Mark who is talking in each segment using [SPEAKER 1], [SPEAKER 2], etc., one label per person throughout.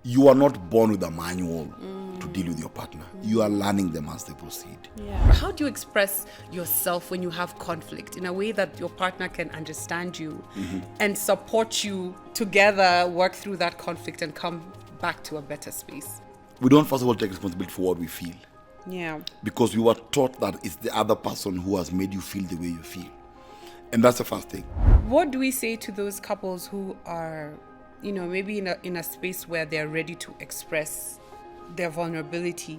[SPEAKER 1] you are not born with a manual to deal with your partner. You are learning them as they proceed.
[SPEAKER 2] Yeah. How do you express yourself when you have conflict in a way that your partner can understand you and support you together, work through that conflict and come back to a better space?
[SPEAKER 1] We don't first of all take responsibility for what we feel.
[SPEAKER 2] Yeah.
[SPEAKER 1] Because we were taught that it's the other person who has made you feel the way you feel. And that's the first thing.
[SPEAKER 2] What do we say to those couples who are, maybe in a space where they're ready to express their vulnerability,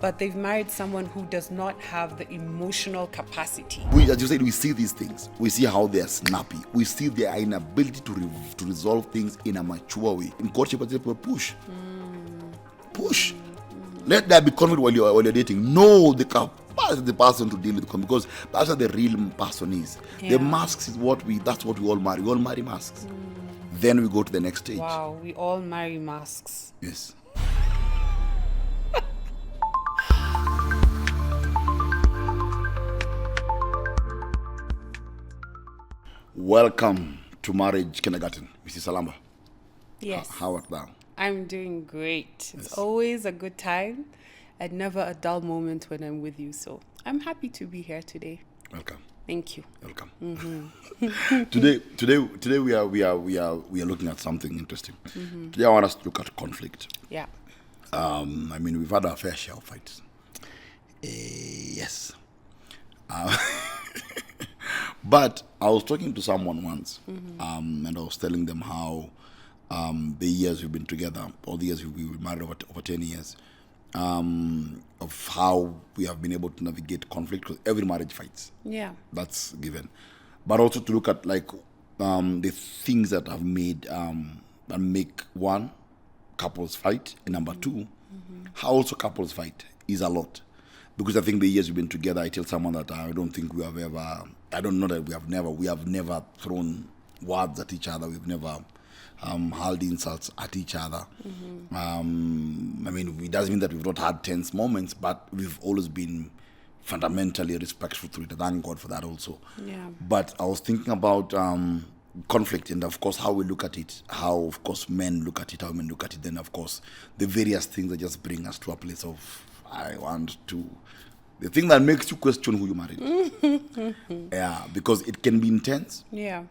[SPEAKER 2] but they've married someone who does not have the emotional capacity?
[SPEAKER 1] As you said, we see these things. We see how they are snappy. We see their inability to resolve things in a mature way. In courtship, people push. Push. Let there be conflict while you're dating. No, the person to deal with it, because that's what the real person is.
[SPEAKER 2] Yeah.
[SPEAKER 1] The masks is that's what we all marry. We all marry masks. Then we go to the next stage.
[SPEAKER 2] Wow, we all marry masks.
[SPEAKER 1] Yes. Welcome to Marriage Kindergarten, Mrs. Salamba.
[SPEAKER 2] Yes.
[SPEAKER 1] How art thou?
[SPEAKER 2] I'm doing great. It's always a good time and never a dull moment when I'm with you. So I'm happy to be here today.
[SPEAKER 1] Welcome.
[SPEAKER 2] Thank you.
[SPEAKER 1] Welcome. Today we are looking at something interesting. Today I want us to look at conflict.
[SPEAKER 2] Yeah.
[SPEAKER 1] We've had our fair share of fights. Yes. But I was talking to someone once, and I was telling them how the years we've been together, or the years we were married over 10 years, of how we have been able to navigate conflict, because every marriage fights.
[SPEAKER 2] Yeah.
[SPEAKER 1] That's given. But also to look at the things that have made that make one, couples fight, and number two, how also couples fight is a lot. Because I think the years we've been together, I tell someone that I don't think we have ever, I don't know that we have never thrown words at each other. We've never hurled insults at each other. It doesn't mean that we've not had tense moments, but we've always been fundamentally respectful to it. Thank God for that also.
[SPEAKER 2] Yeah.
[SPEAKER 1] But I was thinking about conflict and, of course, how we look at it, how, of course, men look at it, how women look at it, then, of course, the various things that just bring us to a place of, the thing that makes you question who you married. Yeah, because it can be intense.
[SPEAKER 2] Yeah.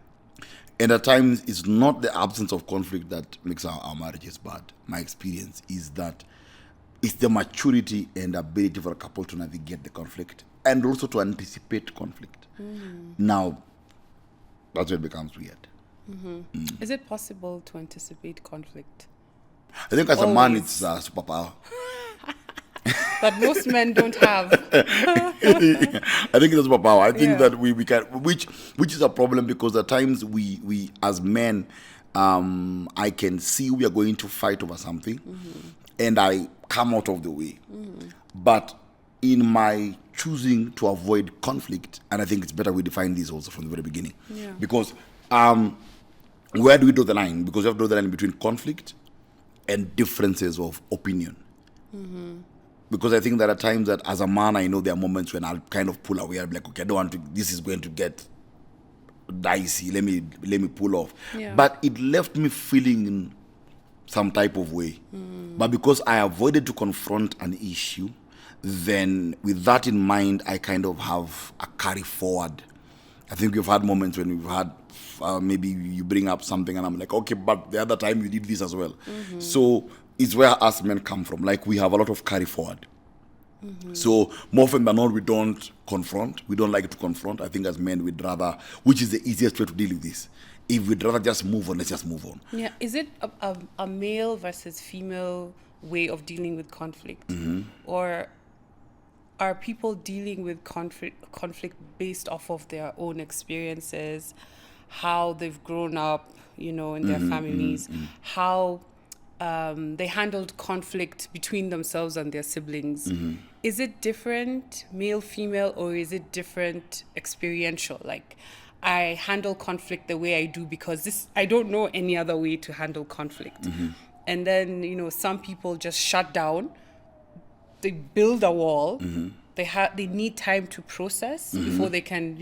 [SPEAKER 1] And at times, it's not the absence of conflict that makes our marriages bad. My experience is that it's the maturity and ability for a couple to navigate the conflict and also to anticipate conflict. Now, that's where it becomes weird.
[SPEAKER 2] Is it possible to anticipate conflict?
[SPEAKER 1] I think as a man, it's a superpower.
[SPEAKER 2] That most men don't have.
[SPEAKER 1] I think it's a superpower. I think that we can, which is a problem, because at times we as men, I can see we are going to fight over something, and I come out of the way. But in my choosing to avoid conflict, and I think it's better we define this also from the very beginning, because where do we draw the line? Because we have to draw the line between conflict and differences of opinion. Because I think there are times that as a man, I know there are moments when I'll kind of pull away. I'll be like, okay, I don't want to, this is going to get dicey. Let me pull off.
[SPEAKER 2] Yeah.
[SPEAKER 1] But it left me feeling in some type of way. But because I avoided to confront an issue, then with that in mind, I kind of have a carry forward. I think we've had moments when we've had, maybe you bring up something and I'm like, okay, but the other time you did this as well. So it's where us men come from. Like, we have a lot of carry forward. So more often than not, we don't confront. We don't like to confront. I think as men, we'd rather, which is the easiest way to deal with this. If we'd rather just move on, let's just move on.
[SPEAKER 2] Yeah. Is it a male versus female way of dealing with conflict? Or are people dealing with conflict based off of their own experiences, how they've grown up, in their families, how they handled conflict between themselves and their siblings? Is it different, male, female, or is it different experiential? Like, I handle conflict the way I do because I don't know any other way to handle conflict. And then, some people just shut down. They build a wall they need time to process before they can,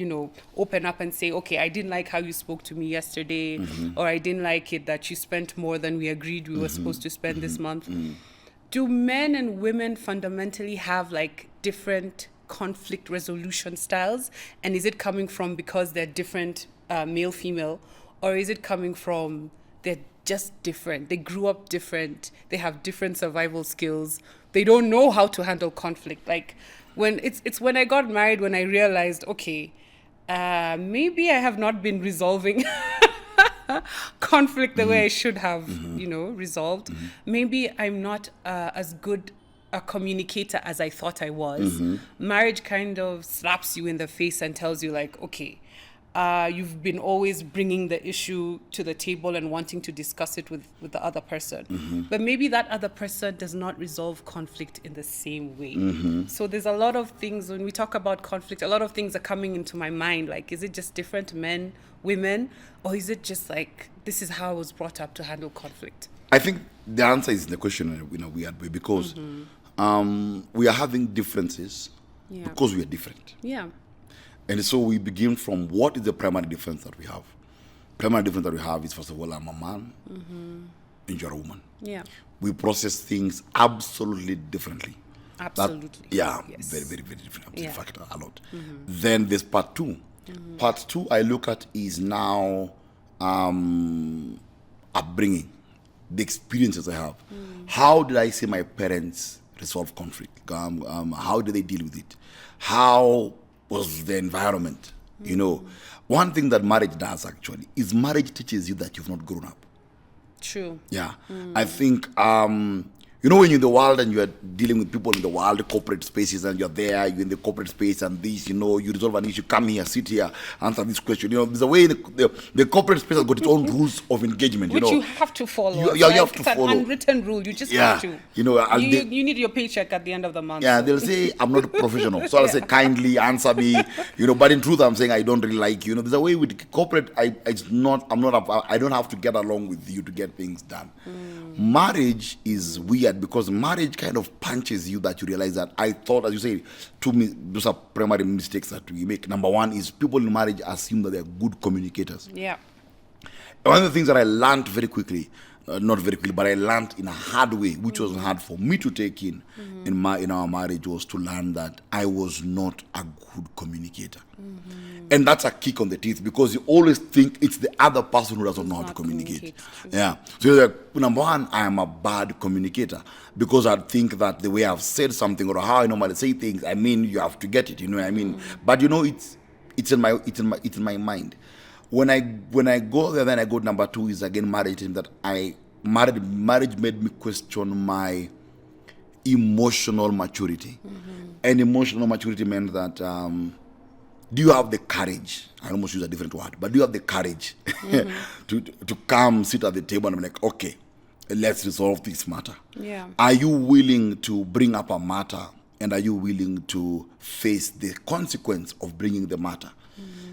[SPEAKER 2] open up and say, okay, I didn't like how you spoke to me yesterday, or I didn't like it that you spent more than we agreed we were supposed to spend this month. Do men and women fundamentally have like different conflict resolution styles? And is it coming from because they're different, male, female, or is it coming from they're just different? They grew up different. They have different survival skills. They don't know how to handle conflict. Like it's when I got married when I realized, okay, maybe I have not been resolving conflict the way I should have, resolved. Maybe I'm not as good a communicator as I thought I was. Marriage kind of slaps you in the face and tells you like, okay, you've been always bringing the issue to the table and wanting to discuss it with the other person. But maybe that other person does not resolve conflict in the same way. So there's a lot of things, when we talk about conflict, a lot of things are coming into my mind. Like, is it just different men, women, or is it just like, this is how I was brought up to handle conflict?
[SPEAKER 1] I think the answer is in the question in a weird way, because we are having differences because we are different.
[SPEAKER 2] Yeah.
[SPEAKER 1] And so we begin from what is the primary difference that we have. Primary difference that we have is, first of all, I'm a man and you're a woman.
[SPEAKER 2] Yeah.
[SPEAKER 1] We process things absolutely differently.
[SPEAKER 2] Absolutely.
[SPEAKER 1] Yes. Very, very, very different. In fact, a lot. Then there's part two. Part two I look at is now upbringing, the experiences I have. How did I see my parents resolve conflict? How did they deal with it? How was the environment? One thing that marriage does actually is marriage teaches you that you've not grown up.
[SPEAKER 2] True.
[SPEAKER 1] Yeah. I think when you're in the world and you're dealing with people in the world, corporate spaces, and you're in the corporate space, and you resolve an issue, come here, sit here, answer this question. There's a way the corporate space has got its own rules of engagement.
[SPEAKER 2] Which you have to follow.
[SPEAKER 1] You have to follow.
[SPEAKER 2] It's an unwritten rule. You just have to. You need your paycheck at the end of the month.
[SPEAKER 1] Yeah, so. They'll say, I'm not a professional. So I'll say, kindly answer me. But in truth, I'm saying I don't really like you. There's a way with corporate, I don't have to get along with you to get things done. Marriage is weird because marriage kind of punches you that you realize that I thought, as you say, those are primary mistakes that we make. Number one is people in marriage assume that they're good communicators.
[SPEAKER 2] Yeah.
[SPEAKER 1] One of the things that I learned very quickly, not very quickly, but I learned in a hard way, which was hard for me to take in our marriage, was to learn that I was not a good communicator. And that's a kick on the teeth because you always think it's the other person who doesn't know how to communicate. Yeah. So number one, I am a bad communicator because I think that the way I've said something or how I normally say things, you have to get it. But it's in my mind. When I go there, then I go to number two is again marriage, and that marriage made me question my emotional maturity. And emotional maturity meant that do you have the courage? I almost use a different word, but do you have the courage to come sit at the table and be like, okay, let's resolve this matter?
[SPEAKER 2] Yeah.
[SPEAKER 1] Are you willing to bring up a matter, and are you willing to face the consequence of bringing the matter?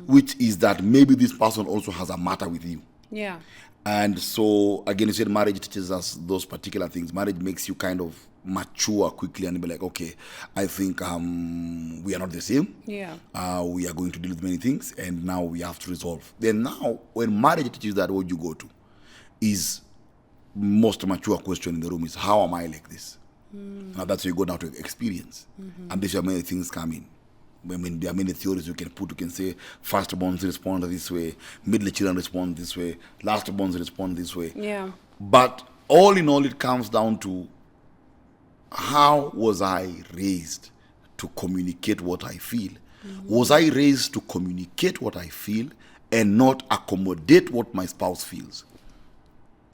[SPEAKER 1] Which is that maybe this person also has a matter with you.
[SPEAKER 2] Yeah.
[SPEAKER 1] And so, again, you said marriage teaches us those particular things. Marriage makes you kind of mature quickly and be like, okay, I think we are not the same.
[SPEAKER 2] Yeah.
[SPEAKER 1] We are going to deal with many things, and now we have to resolve. Then now, when marriage teaches that, what you go to is most mature question in the room is, how am I like this? Now that's where you go down to experience. And this is where many things come in. There are many theories you can put. You can say firstborns respond this way, middle children respond this way, lastborns respond this way.
[SPEAKER 2] Yeah.
[SPEAKER 1] But all in all, it comes down to how was I raised to communicate what I feel? Was I raised to communicate what I feel and not accommodate what my spouse feels?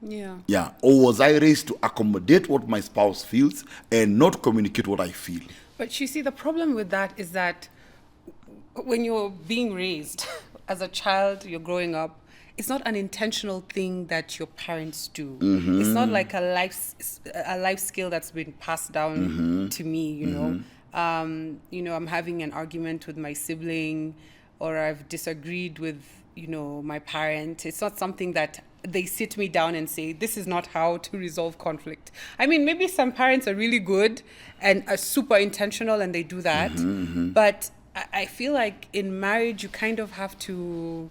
[SPEAKER 2] Yeah.
[SPEAKER 1] Yeah. Or was I raised to accommodate what my spouse feels and not communicate what I feel?
[SPEAKER 2] But you see, the problem with that is that when you're being raised as a child, you're growing up, it's not an intentional thing that your parents do. It's not like a life skill that's been passed down to me, I'm having an argument with my sibling, or I've disagreed with, my parent. It's not something that they sit me down and say, this is not how to resolve conflict. I mean, maybe some parents are really good and are super intentional and they do that. But I feel like in marriage, you kind of have to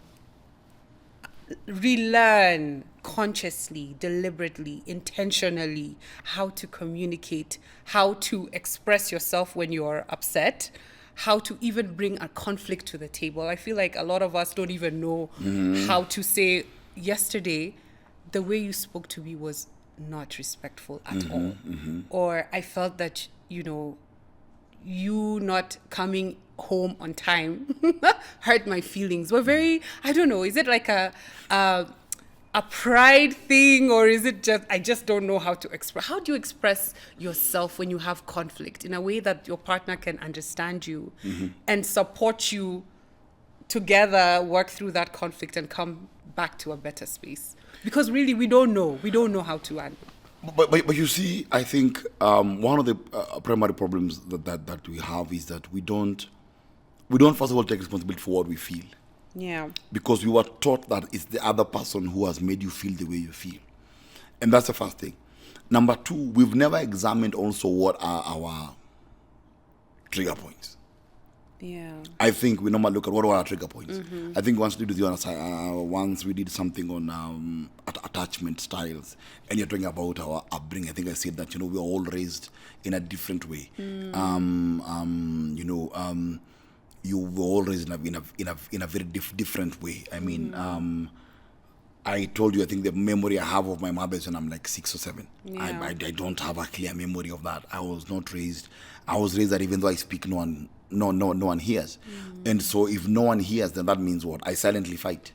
[SPEAKER 2] relearn consciously, deliberately, intentionally how to communicate, how to express yourself when you're upset, how to even bring a conflict to the table. I feel like a lot of us don't even know how to say, yesterday, the way you spoke to me was not respectful at all. Or I felt that, you not coming home on time hurt my feelings. We're very, I don't know, is it like a pride thing, or is it just, I just don't know how to express. How do you express yourself when you have conflict in a way that your partner can understand you and support you together, work through that conflict and come back to a better space? Because really, we don't know how to handle.
[SPEAKER 1] But you see, I think one of the primary problems that we have is that we don't first of all take responsibility for what we feel.
[SPEAKER 2] Yeah.
[SPEAKER 1] Because we were taught that it's the other person who has made you feel the way you feel. And that's the first thing. Number two, we've never examined also what are our trigger points.
[SPEAKER 2] Yeah.
[SPEAKER 1] I think we normally look at what are our trigger points. I think once we did the other side, once we did something on attachment styles, and you're talking about our upbringing. I think I said that we were all raised in a different way. You were all raised in a very different way. I mean, I told you, I think the memory I have of my mother is when I'm like 6 or 7.
[SPEAKER 2] Yeah.
[SPEAKER 1] I don't have a clear memory of that. I was raised that even though I speak, no one hears. And so if no one hears, then that means what? I silently fight.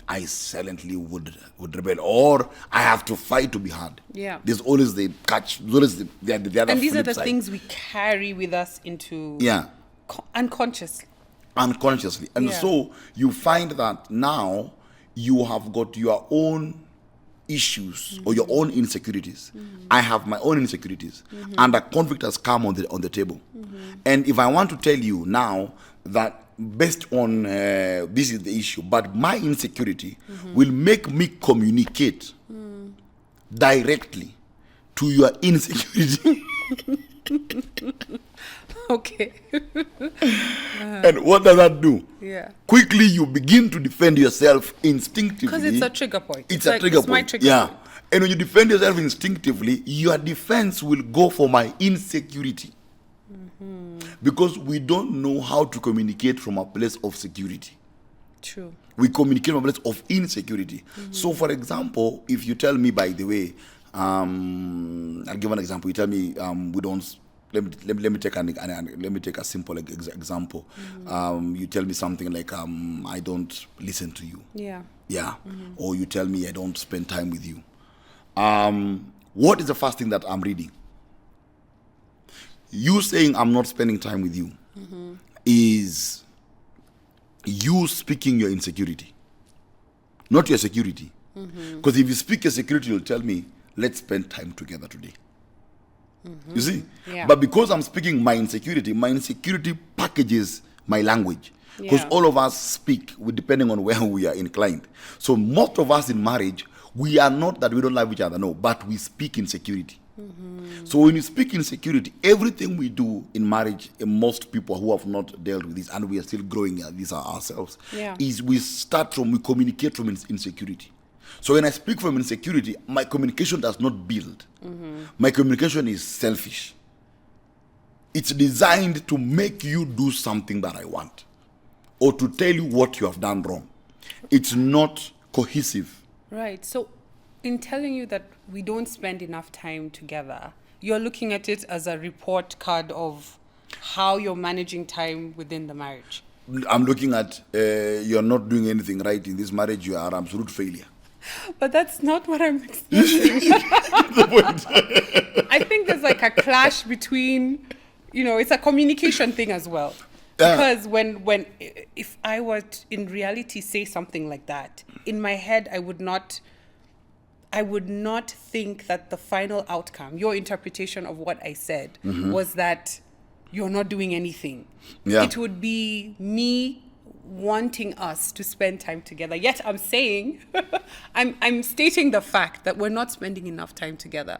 [SPEAKER 1] I silently would rebel, or I have to fight to be heard.
[SPEAKER 2] Yeah.
[SPEAKER 1] There's always the catch, there's always the other
[SPEAKER 2] And these are the
[SPEAKER 1] side.
[SPEAKER 2] things we carry with us into unconsciously.
[SPEAKER 1] And so you find that now you have got your own issues or your own insecurities. I have my own insecurities, and a conflict has come on the table. And if I want to tell you now that based on this is the issue, but my insecurity will make me communicate directly to your insecurity.
[SPEAKER 2] Okay.
[SPEAKER 1] And what does that do?
[SPEAKER 2] Yeah.
[SPEAKER 1] Quickly you begin to defend yourself instinctively.
[SPEAKER 2] Because it's a trigger point.
[SPEAKER 1] It's a trigger point.
[SPEAKER 2] My trigger
[SPEAKER 1] yeah.
[SPEAKER 2] point.
[SPEAKER 1] And when you defend yourself instinctively, your defense will go for my insecurity. Because we don't know how to communicate from a place of security.
[SPEAKER 2] True.
[SPEAKER 1] We communicate from a place of insecurity. So, for example, if you tell me, by the way, I'll give an example. You tell me we don't. Let me take a simple example. You tell me something like I don't listen to you.
[SPEAKER 2] Yeah.
[SPEAKER 1] Yeah. Or you tell me I don't spend time with you. What is the first thing that I'm reading? You saying I'm not spending time with you is you speaking your insecurity, not your security. Because if you speak your security, you'll tell me, let's spend time together today. You see?
[SPEAKER 2] Yeah.
[SPEAKER 1] But because I'm speaking my insecurity packages my language. Because all of us speak depending on where we are inclined. So most of us in marriage, we are not that we don't love each other, no, but we speak insecurity. So when you speak insecurity, everything we do in marriage, and most people who have not dealt with this, and we are still growing these are ourselves, is we communicate from insecurity. So when I speak from insecurity, my communication does not build. My communication is selfish. It's designed to make you do something that I want, or to tell you what you have done wrong. It's not cohesive.
[SPEAKER 2] Right. So in telling you that we don't spend enough time together, you're looking at it as a report card of how you're managing time within the marriage.
[SPEAKER 1] I'm looking at you're not doing anything right in this marriage. You are an absolute failure.
[SPEAKER 2] But that's not what I'm expressing. I think there's like a clash between, it's a communication thing as well. Because if I were to, in reality, say something like that, in my head, I would not think that the final outcome, your interpretation of what I said, was that you're not doing anything.
[SPEAKER 1] Yeah.
[SPEAKER 2] It would be me wanting us to spend time together. Yet I'm saying, I'm stating the fact that we're not spending enough time together.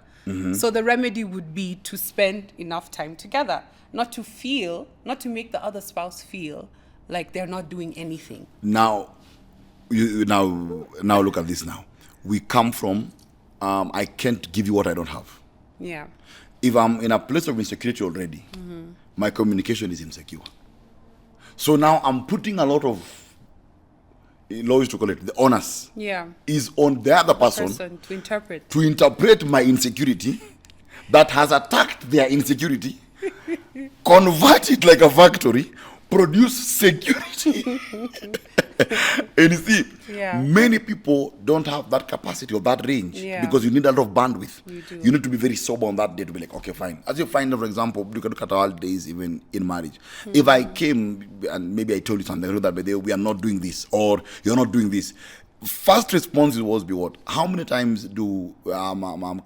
[SPEAKER 2] So the remedy would be to spend enough time together, not to make the other spouse feel like they're not doing anything.
[SPEAKER 1] Now, now look at this now. We come from, I can't give you what I don't have.
[SPEAKER 2] Yeah.
[SPEAKER 1] If I'm in a place of insecurity already, my communication is insecure. So now I'm putting a lot of, law used to call it, the onus is on the other person
[SPEAKER 2] to
[SPEAKER 1] interpret my insecurity that has attacked their insecurity, convert it like a factory, produce security. And you see, many people don't have that capacity or that range because you need a lot of bandwidth. You need to be very sober on that day to be like, okay, fine. As you find, for example, you can look at our days even in marriage. If I came and maybe I told you something, I know that by the way, we are not doing this or you're not doing this. First response was be what? How many times do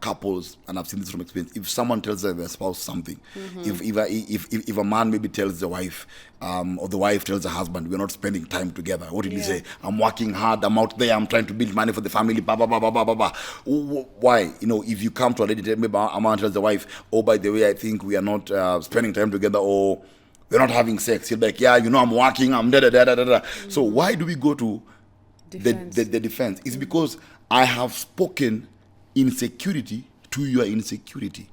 [SPEAKER 1] couples, and I've seen this from experience, if someone tells their spouse something, if a man maybe tells the wife, or the wife tells the husband, we're not spending time together, what did he say? I'm working hard, I'm out there, I'm trying to build money for the family, blah, blah, blah, blah, blah, blah, blah. Why? You know, if you come to a lady, maybe a man tells the wife, oh, by the way, I think we are not spending time together, or we're not having sex. He'll be like, yeah, you know, I'm working, I'm da-da-da-da-da-da. So why do we go to the defense? Is because I have spoken insecurity to your insecurity.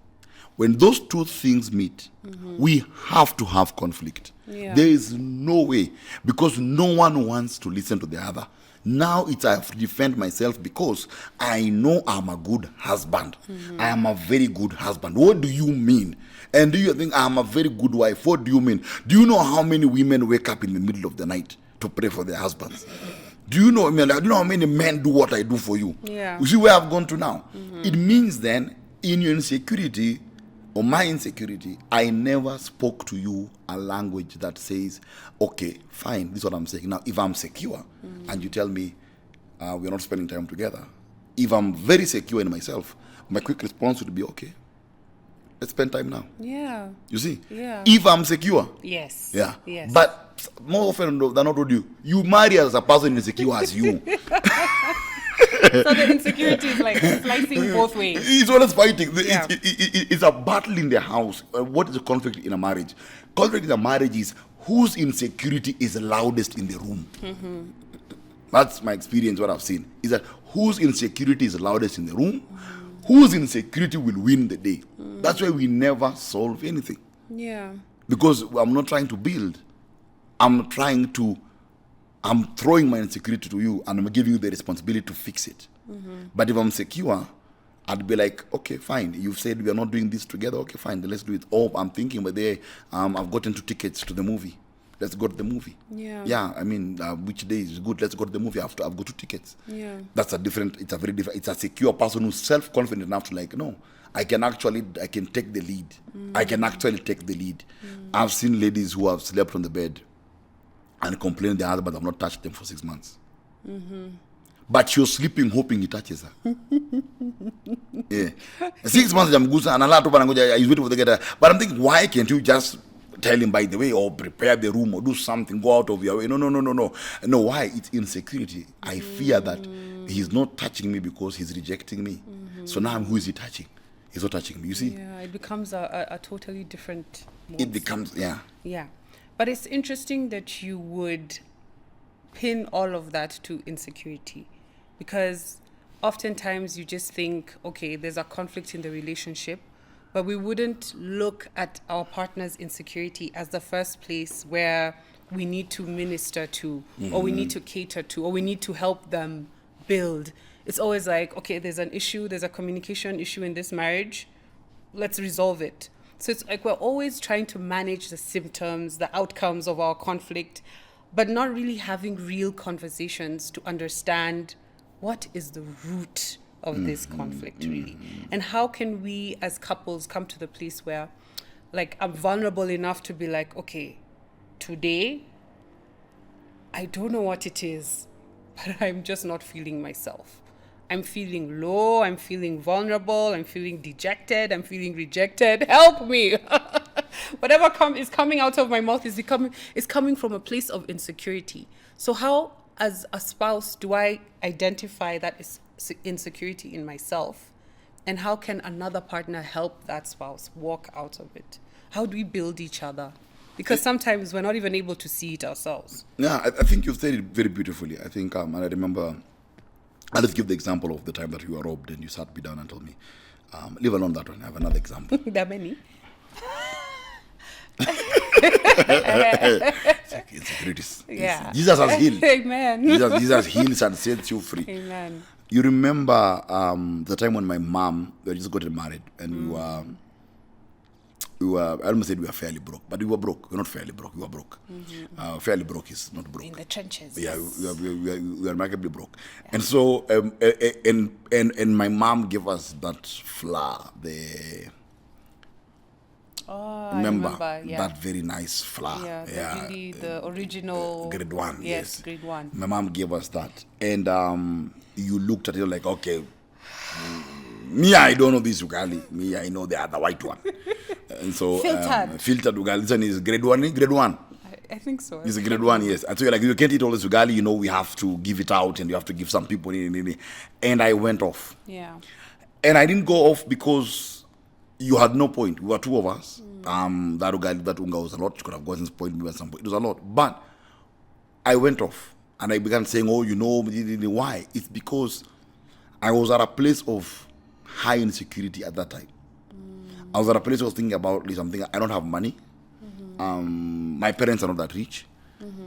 [SPEAKER 1] When those two things meet, we have to have conflict. There is no way, because no one wants to listen to the other. Now it's I have to defend myself because I know I'm a good husband. I am a very good husband. What do you mean? And do you think I'm a very good wife? What do you mean? Do you know how many women wake up in the middle of the night to pray for their husbands? Do you know, do you know how many men do what I do for you? You see where I've gone to now? It means then, in your insecurity, or my insecurity, I never spoke to you a language that says, okay, fine, this is what I'm saying. Now, if I'm secure, and you tell me, we're not spending time together, if I'm very secure in myself, my quick response would be, okay, let's spend time now. You see? If I'm secure.
[SPEAKER 2] Yes.
[SPEAKER 1] But more often than not, would you marry as a person insecure as you.
[SPEAKER 2] So the insecurity is like slicing both ways.
[SPEAKER 1] It's always fighting. It's a battle in the house. What is a conflict in a marriage? Conflict in a marriage is whose insecurity is loudest in the room. That's my experience, what I've seen. Is that whose insecurity is loudest in the room, whose insecurity will win the day. That's why we never solve anything. Because I'm not trying to build. I'm throwing my insecurity to you, and I'm giving you the responsibility to fix it. But if I'm secure, I'd be like, okay, fine. You've said we are not doing this together. Okay, fine. Then let's do it. Oh, I'm thinking, but I've gotten 2 tickets to the movie. Let's go to the movie. I mean, which day is good? Let's go to the movie after I've got 2 tickets. That's a very different. It's a secure person who's self-confident enough to like, no, I can take the lead. I can actually take the lead. I've seen ladies who have slept on the bed and complain their husband have not touched them for 6 months. But you're sleeping hoping he touches her. 6 months I'm good and a lot of he's waiting for the getter. But I'm thinking, why can't you just tell him by the way, or prepare the room, or do something, go out of your way? No. No, why? It's insecurity. I fear that he's not touching me because he's rejecting me. So now who is he touching? He's not touching me, you see?
[SPEAKER 2] It becomes a totally different monster.
[SPEAKER 1] It becomes,
[SPEAKER 2] But it's interesting that you would pin all of that to insecurity, because oftentimes you just think, okay, there's a conflict in the relationship, but we wouldn't look at our partner's insecurity as the first place where we need to minister to, or we need to cater to, or we need to help them build. It's always like, okay, there's an issue, there's a communication issue in this marriage, let's resolve it. So it's like we're always trying to manage the symptoms, the outcomes of our conflict, but not really having real conversations to understand what is the root of this conflict really. And how can we as couples come to the place where, like, I'm vulnerable enough to be like, okay, today, I don't know what it is, but I'm just not feeling myself. I'm feeling low, I'm feeling vulnerable, I'm feeling dejected, I'm feeling rejected. Help me. whatever is coming out of my mouth is coming from a place of insecurity. So how, as a spouse, do I identify that is insecurity in myself, and how can another partner help that spouse walk out of it? How do we build each other? Because sometimes we're not even able to see it ourselves.
[SPEAKER 1] Yeah, I think you've said it very beautifully. I think, and I remember, I'll just give the example of the time that you were robbed and you sat me down and told me, leave alone that one. I have another example.
[SPEAKER 2] There are many.
[SPEAKER 1] Insecurities.
[SPEAKER 2] Yeah.
[SPEAKER 1] Jesus has healed.
[SPEAKER 2] Amen.
[SPEAKER 1] Jesus heals and sets you free.
[SPEAKER 2] Amen.
[SPEAKER 1] You remember the time when my mom, we just got married and we were, I almost said we were fairly broke, but we were broke. We're not fairly broke, we were broke. Fairly broke is not broke.
[SPEAKER 2] In the trenches.
[SPEAKER 1] Yeah, we were remarkably broke. Yeah. And so, and my mom gave us that flour, remember that very nice flour.
[SPEAKER 2] Yeah, really the original.
[SPEAKER 1] Grade 1, yes.
[SPEAKER 2] Grade 1.
[SPEAKER 1] My mom gave us that. And you looked at it like, okay, me, I don't know this ugali. Me, I know the other white one. And so, filtered ugali. This one is grade 1, grade 1.
[SPEAKER 2] I think so.
[SPEAKER 1] It's a grade 1, yes. And so you're like, you can't eat all this ugali, we have to give it out and you have to give some people. And I went off.
[SPEAKER 2] Yeah.
[SPEAKER 1] And I didn't go off because you had no point. We were two of us. That ugali, that unga was a lot. You could have gotten point at some point. It was a lot. But I went off and I began saying, why? It's because I was at a place of high insecurity at that time. I was at a place I was thinking about something. I don't have money. My parents are not that rich.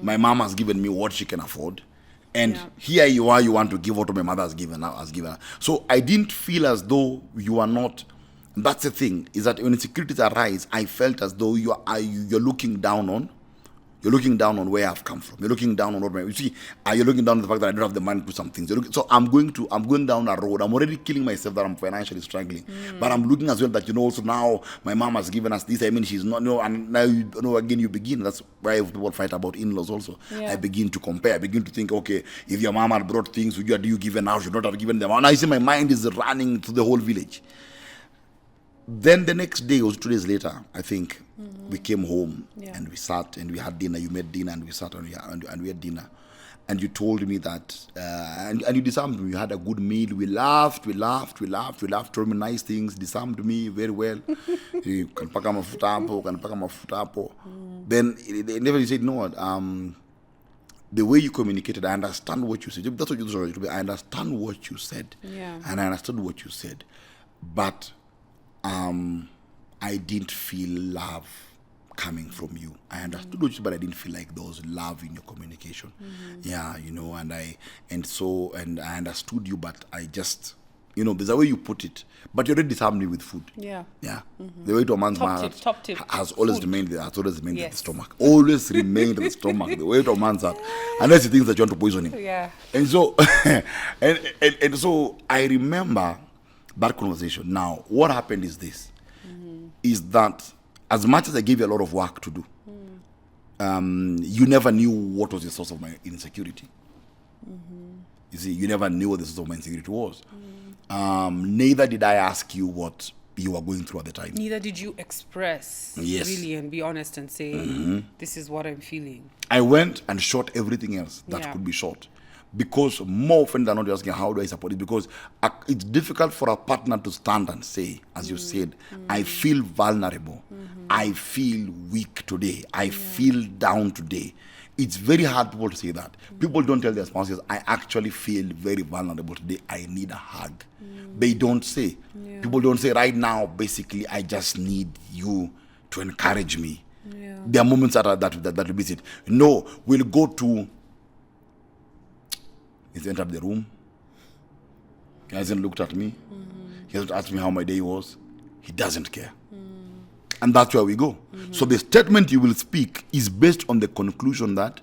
[SPEAKER 1] My mom has given me what she can afford. And here you are, you want to give what my mother has given her. So I didn't feel as though you are not. That's the thing, is that when insecurities arise, I felt as though you're looking down on. You're looking down on where I've come from. You're looking down on what you're looking down on the fact that I don't have the money to do some things. So I'm going down a road. I'm already killing myself that I'm financially struggling. But I'm looking as well that, also now my mom has given us this. I mean, she's not, and now, again, you begin. That's why people fight about in-laws also. Yeah. I begin to compare. I begin to think, okay, if your mom had brought things, do you give her now? Should not have given them. And I see my mind is running to the whole village. Then the next day, it was 2 days later, I think, we came home and we sat and we had dinner. You made dinner and we sat and we had dinner. And you told me that, and you disarmed me. You had a good meal. We laughed, told me nice things, disarmed me very well. You can pack mafuta hapo. Then never you said, no, the way you communicated, I understand what you said. That's what you said. I understand what you said.
[SPEAKER 2] Yeah.
[SPEAKER 1] And I understood what you said. But I didn't feel love coming from you. I understood what you said, but I didn't feel like there was love in your communication. Yeah, and I understood you, but I just, there's a way you put it. But you already disarmed me with food.
[SPEAKER 2] Yeah.
[SPEAKER 1] Yeah. The way to a man's heart has always remained there. Has always remained at the stomach. Always remained at the stomach. The way to a man's heart. Unless he thinks that you want to poison him.
[SPEAKER 2] Yeah.
[SPEAKER 1] And so, and so I remember that conversation. Now, what happened is this, is that as much as I gave you a lot of work to do, you never knew what was the source of my insecurity. You see, you never knew what the source of my insecurity was. Neither did I ask you what you were going through at the time.
[SPEAKER 2] Neither did you express, really, and be honest and say, this is what I'm feeling.
[SPEAKER 1] I went and shot everything else that could be shot. Because more often than not, you're asking, how do I support it? Because it's difficult for a partner to stand and say, as you said, I feel vulnerable. I feel weak today. I feel down today. It's very hard for people to say that. People don't tell their spouses, I actually feel very vulnerable today. I need a hug. They don't say. People don't say, right now, basically, I just need you to encourage me. There are moments that will be it. No, we'll go to... He's entered the room. He hasn't looked at me. He hasn't asked me how my day was. He doesn't care. And that's where we go. So the statement you will speak is based on the conclusion that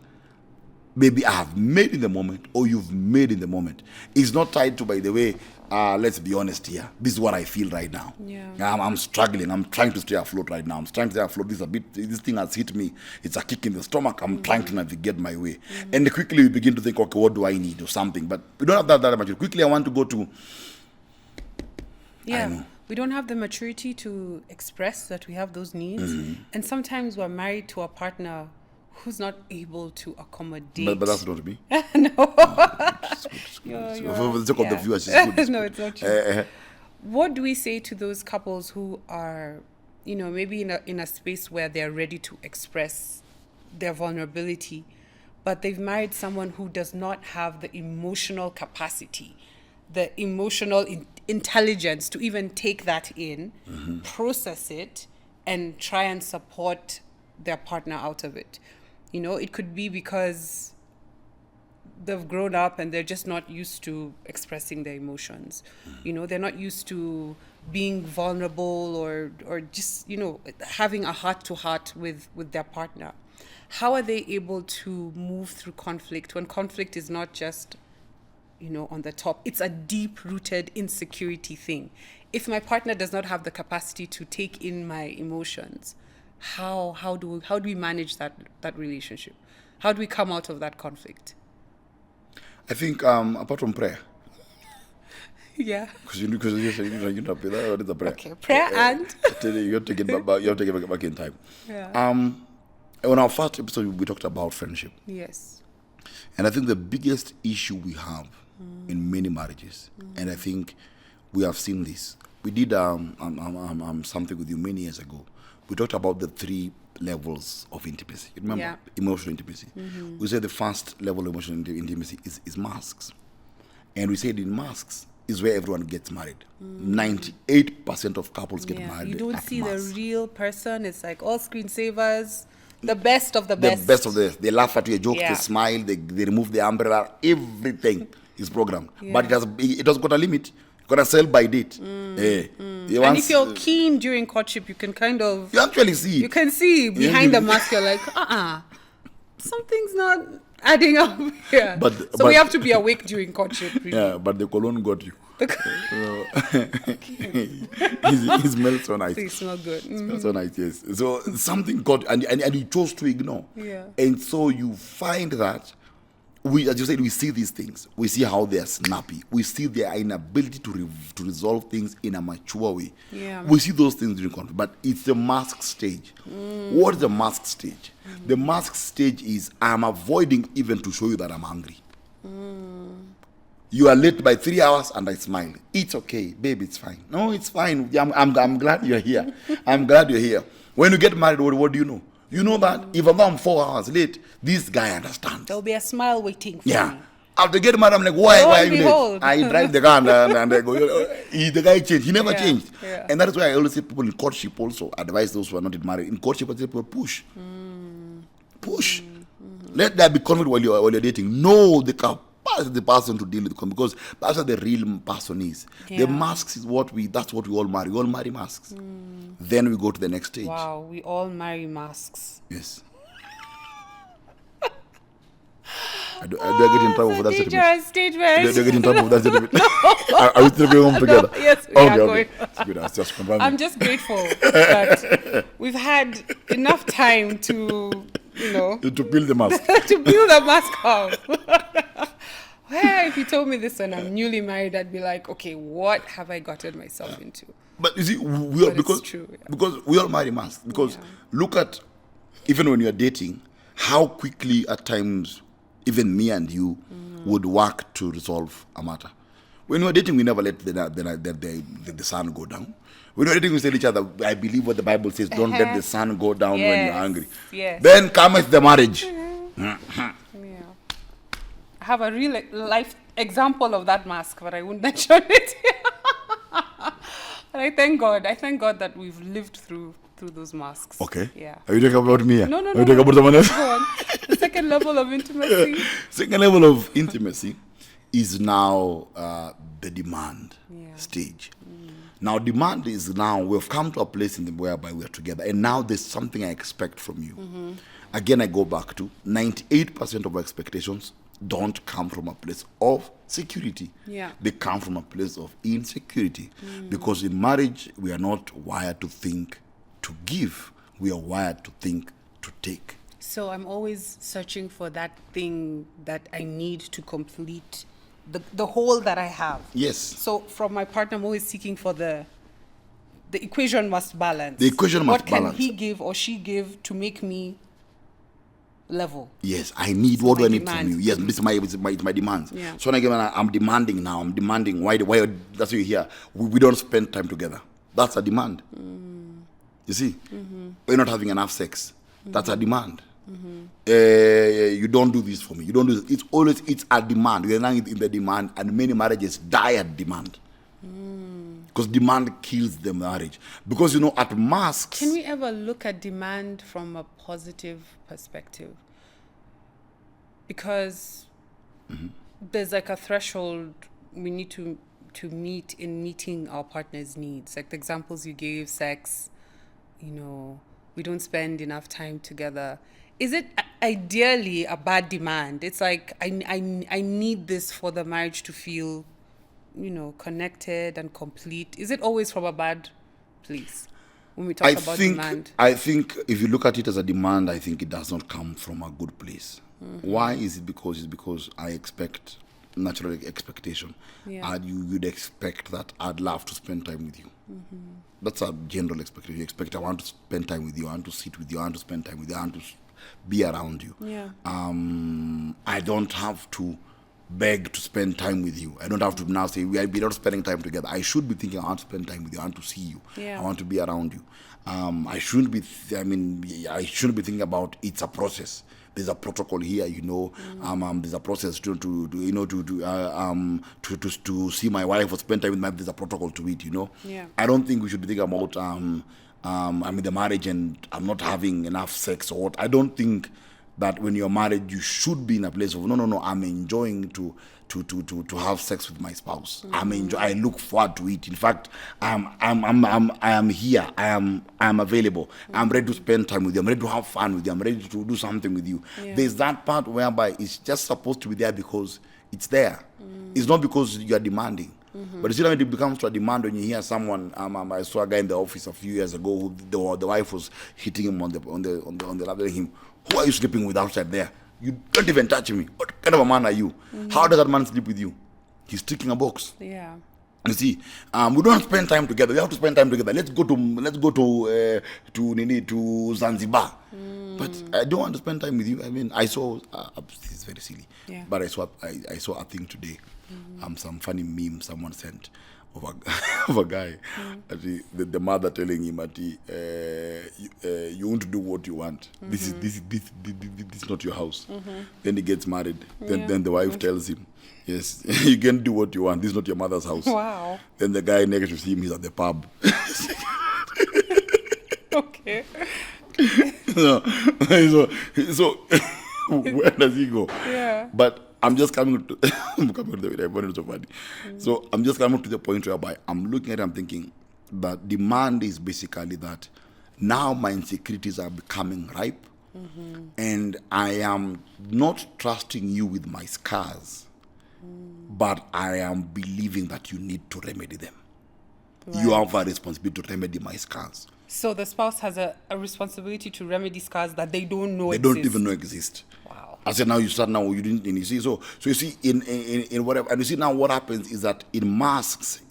[SPEAKER 1] maybe I have made in the moment or you've made in the moment. It's not tied to, by the way, let's be honest here. This is what I feel right now. I'm struggling. I'm trying to stay afloat right now. I'm trying to stay afloat. This thing has hit me. It's a kick in the stomach. I'm trying to navigate my way. And quickly we begin to think, okay, what do I need or something? But we don't have that much. Quickly I want to go to...
[SPEAKER 2] Yeah. we don't have the maturity to express that we have those needs. And sometimes we're married to a partner who's not able to accommodate.
[SPEAKER 1] But that's not me.
[SPEAKER 2] No.
[SPEAKER 1] For the sake of the viewers, it's good.
[SPEAKER 2] No, it's not true. What do we say to those couples who are, maybe in a space where they're ready to express their vulnerability, but they've married someone who does not have the emotional capacity, the emotional intelligence to even take that in, process it, and try and support their partner out of it? It could be because they've grown up and they're just not used to expressing their emotions. They're not used to being vulnerable or just, having a heart-to-heart with their partner. How are they able to move through conflict when conflict is not just, on the top? It's a deep-rooted insecurity thing. If my partner does not have the capacity to take in my emotions, how do we manage that relationship? How do we come out of that conflict?
[SPEAKER 1] I think apart from prayer.
[SPEAKER 2] Yeah.
[SPEAKER 1] Because you know what is a prayer?
[SPEAKER 2] Okay, prayer and
[SPEAKER 1] you have to get back in time.
[SPEAKER 2] Yeah.
[SPEAKER 1] On our first episode, we talked about friendship.
[SPEAKER 2] Yes.
[SPEAKER 1] And I think the biggest issue we have in many marriages, and I think we have seen this. We did something with you many years ago. We talked about the 3 levels of intimacy. You remember?
[SPEAKER 2] Yeah.
[SPEAKER 1] Emotional intimacy. We said the first level of emotional intimacy is masks. And we said in masks is where everyone gets married. 98% of couples get married.
[SPEAKER 2] You don't
[SPEAKER 1] at
[SPEAKER 2] see
[SPEAKER 1] masks.
[SPEAKER 2] the real person. It's like all screensavers, the best of the best.
[SPEAKER 1] The best of the. They laugh at your jokes,
[SPEAKER 2] Yeah.
[SPEAKER 1] they smile, they remove the umbrella, everything is programmed. But it has got a limit. Got to sell by date.
[SPEAKER 2] And if you're keen during courtship, you can kind of...
[SPEAKER 1] You actually see it.
[SPEAKER 2] You can see behind the mask, you're like, something's not adding up here.
[SPEAKER 1] But
[SPEAKER 2] we have to be awake during courtship. Really.
[SPEAKER 1] Yeah, but the cologne got you. He smells so nice.
[SPEAKER 2] They smell good.
[SPEAKER 1] Smells so nice, yes. So something got, and you chose to ignore.
[SPEAKER 2] Yeah.
[SPEAKER 1] And so you find that, as you said, we see these things. We see how they're snappy. We see their inability to resolve things in a mature way.
[SPEAKER 2] Yeah.
[SPEAKER 1] We see those things during conflict, but it's the mask stage. What is the mask stage? The mask stage is I'm avoiding even to show you that I'm angry. You are late by 3 hours and I smile. It's okay, baby, it's fine. No, it's fine. I'm glad you're here. I'm glad you're here. When you get married, what do you know? You know that even though I'm 4 hours late, this guy understands.
[SPEAKER 2] There'll be a smile waiting for me.
[SPEAKER 1] After getting married, I'm like, why are you late? I drive the car and I go, the guy changed. He never changed.
[SPEAKER 2] Yeah.
[SPEAKER 1] And that is why I always say people in courtship also advise those who are not married. In courtship, I say people push. Push. Let there be conflict while you're dating. No, the person to deal with conflict, because that's what the real person is. The masks is that's what we all marry. We all marry masks. Then we go to the next stage.
[SPEAKER 2] Wow, we all marry masks.
[SPEAKER 1] Yes. Do I get in trouble for that statement? Do I get in trouble for that statement? Are we still going home together?
[SPEAKER 2] Yes, we are going.
[SPEAKER 1] It's good. I just confirm.
[SPEAKER 2] I'm just grateful that we've had enough time to,
[SPEAKER 1] to peel the mask.
[SPEAKER 2] to peel the mask off. Well, if you told me this when I'm newly married, I'd be like, okay, what have I gotten myself into?
[SPEAKER 1] But you see, because we all marry masks. Because look at, even when you're dating, how quickly at times, even me and you would work to resolve a matter. When we're dating, we never let the sun go down. When we're dating, we tell each other, I believe what the Bible says, don't let the sun go down when you're angry.
[SPEAKER 2] Yes.
[SPEAKER 1] Then cometh the marriage.
[SPEAKER 2] I have a real life example of that mask, but I wouldn't mention it. But I thank God that we've lived through those masks.
[SPEAKER 1] Okay.
[SPEAKER 2] Yeah.
[SPEAKER 1] Are you talking about me?
[SPEAKER 2] No.
[SPEAKER 1] Are you talking about someone else?
[SPEAKER 2] Go on. The second level of intimacy.
[SPEAKER 1] Second level of intimacy is now the demand stage. Now, demand is now, we've come to a place whereby we're together, and now there's something I expect from you. Again, I go back to 98% of our expectations don't come from a place of security.
[SPEAKER 2] Yeah.
[SPEAKER 1] They come from a place of insecurity. Because in marriage, we are not wired to think to give. We are wired to think to take.
[SPEAKER 2] So I'm always searching for that thing that I need to complete the whole that I have.
[SPEAKER 1] Yes.
[SPEAKER 2] So from my partner, I'm always seeking for the the equation must balance.
[SPEAKER 1] The equation must balance.
[SPEAKER 2] What can he give or she give to make me level?
[SPEAKER 1] Yes, I need, what do I need from you? Yes, this is my demands.
[SPEAKER 2] Yeah.
[SPEAKER 1] So when I'm demanding now, why that's what you hear. We don't spend time together. That's a demand. You see? We're not having enough sex. That's a demand. You don't do this for me. You don't do this. It's a demand. We're now in the demand, and many marriages die at demand. Because demand kills the marriage. Because, at masks...
[SPEAKER 2] Can we ever look at demand from a positive perspective? Because there's like a threshold we need to meet in meeting our partner's needs. Like the examples you gave, sex, we don't spend enough time together. Is it ideally a bad demand? It's like, I need this for the marriage to feel connected and complete. Is it always from a bad place when we talk about demand?
[SPEAKER 1] I think if you look at it as a demand, I think it does not come from a good place. Why is it? Because it's because I expect natural expectation. And you'd expect that I'd love to spend time with you. That's a general expectation. You expect I want to spend time with you, I want to sit with you, I want to spend time with you, I want to be around you. I don't have to beg to spend time with you. I don't have to now say we're not spending time together. I should be thinking I want to spend time with you. I want to see you. I want to be around you. I shouldn't be thinking about it's a process. There's a protocol here, there's a process to see my wife or spend time with my wife. There's a protocol to it, I don't think we should be thinking about I'm in the marriage and I'm not having enough sex or what. I don't think that when you're married, you should be in a place of no. I'm enjoying to have sex with my spouse. I look forward to it. In fact, I am here. I am available. I'm ready to spend time with you. I'm ready to have fun with you. I'm ready to do something with you. There's that part whereby it's just supposed to be there because it's there. It's not because you are demanding. But you see, when it becomes to a demand, when you hear someone, I saw a guy in the office a few years ago who the wife was hitting him on the ladder. Him, who are you sleeping with outside there? You don't even touch me. What kind of a man are you? How does that man sleep with you? He's ticking a box.
[SPEAKER 2] Yeah.
[SPEAKER 1] You see, we don't spend time together. We have to spend time together. Let's go to Zanzibar. But I don't want to spend time with you. I mean, I saw this is very silly. But I saw a thing today. Some funny meme someone sent of a guy. The mother telling him that you want to do what you want. This is not your house. Then he gets married. Then the wife tells him, yes, you can do what you want. This is not your mother's house.
[SPEAKER 2] Wow.
[SPEAKER 1] Then the guy next to him, he's at the pub.
[SPEAKER 2] Okay.
[SPEAKER 1] So where does he go?
[SPEAKER 2] Yeah.
[SPEAKER 1] But I'm just coming to the So I'm just coming to the point whereby I'm looking at it, I'm thinking that demand is basically that now my insecurities are becoming ripe, and I am not trusting you with my scars, but I am believing that you need to remedy them. Right. You have a responsibility to remedy my scars.
[SPEAKER 2] So the spouse has a responsibility to remedy scars that they don't know
[SPEAKER 1] exist. They don't even know exist.
[SPEAKER 2] Wow.
[SPEAKER 1] I said, now you start now, you didn't, and you see, so you see, in whatever, and you see now what happens is that in masks,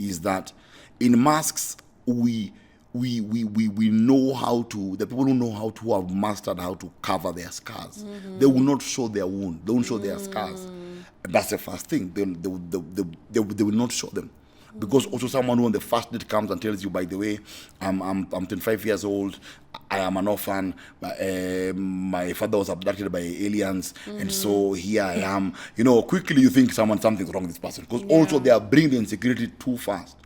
[SPEAKER 1] we know how to, the people who know how to have mastered how to cover their scars. They will not show their wound. They won't show their scars. That's the first thing. They will not show them. Because also someone who on the first date comes and tells you, by the way, I'm 25 years old, I am an orphan, my father was abducted by aliens, and so here I am. Quickly you think something's wrong with this person. Because also they are bringing the insecurity too fast.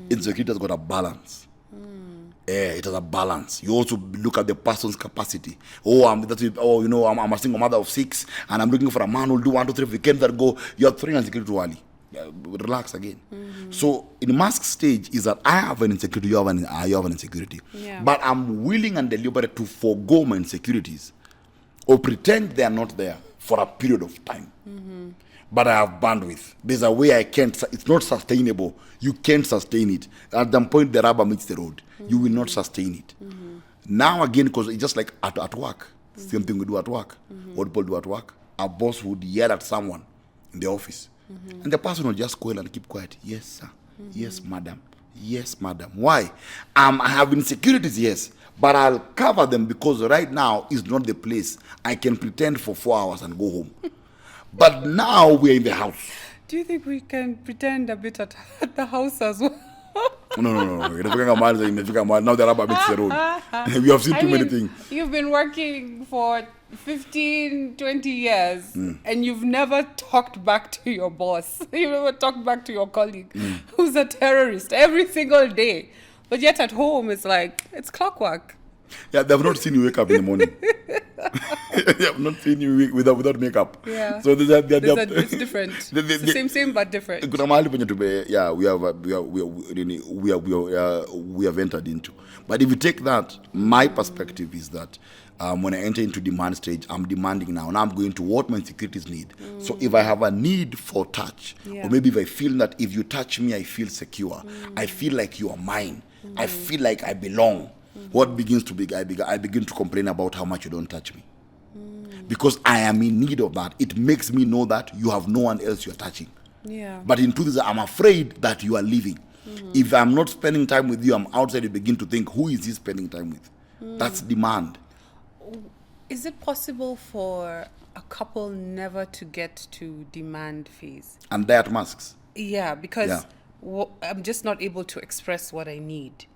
[SPEAKER 1] Insecurity has got a balance. It has a balance. You also look at the person's capacity. I'm a single mother of 6, and I'm looking for a man who'll do 1, 2, 3. If we can't that go, you're throwing insecurity too early. Relax again. So in the mask stage is that I have an insecurity, you have an insecurity. But I'm willing and deliberate to forego my insecurities or pretend they are not there for a period of time. But I have bandwidth. There's a way I can't, it's not sustainable. You can't sustain it. At the point the rubber meets the road, you will not sustain it. Now again, because it's just like at work. Same thing we do at work. What people do at work, a boss would yell at someone in the office. And the person will just go and keep quiet. Yes, sir. Yes, madam. Yes, madam. Why? I have insecurities, yes, but I'll cover them because right now is not the place. I can pretend for 4 hours and go home. But now we're in the house.
[SPEAKER 2] Do you think we can pretend a bit at the house as well?
[SPEAKER 1] No. Now the rubber meets the road. We have seen too many things.
[SPEAKER 2] You've been working for 15, 20 years and you've never talked back to your boss. You've never talked back to your colleague who's a terrorist every single day. But yet at home, it's like, it's clockwork.
[SPEAKER 1] Yeah, they've not seen you wake up in the morning. They have not seen you without makeup.
[SPEAKER 2] Yeah.
[SPEAKER 1] So
[SPEAKER 2] it's different. It's the same but different.
[SPEAKER 1] Yeah, we have entered into. But if you take that, my perspective is that when I enter into demand stage, I'm demanding now, and I'm going to what my insecurities need. So if I have a need for touch, or maybe if I feel that if you touch me, I feel secure. I feel like you are mine. I feel like I belong. What begins to be, I begin to complain about how much you don't touch me. Because I am in need of that. It makes me know that you have no one else you're touching.
[SPEAKER 2] Yeah.
[SPEAKER 1] But in truth, I'm afraid that you are leaving. If I'm not spending time with you, I'm outside, you begin to think, who is he spending time with? That's demand.
[SPEAKER 2] Is it possible for a couple never to get to demand phase?
[SPEAKER 1] And that masks.
[SPEAKER 2] Yeah, because I'm just not able to express what I need.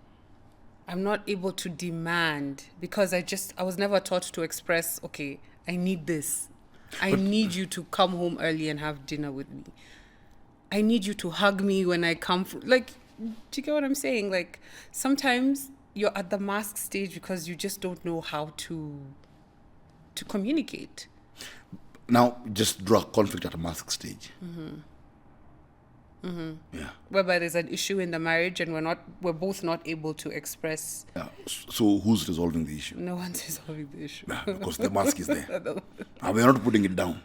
[SPEAKER 2] I'm not able to demand because I was never taught to express, okay, I need this. I need you to come home early and have dinner with me. I need you to hug me when I come. Like, do you get what I'm saying? Like, sometimes you're at the mask stage because you just don't know how to communicate.
[SPEAKER 1] Now, just draw conflict at a mask stage. Yeah.
[SPEAKER 2] Whereby there's an issue in the marriage and we're both not able to express.
[SPEAKER 1] Yeah. So who's resolving the issue?
[SPEAKER 2] No one's resolving the issue.
[SPEAKER 1] Yeah, because the mask is there. And we're not putting it down.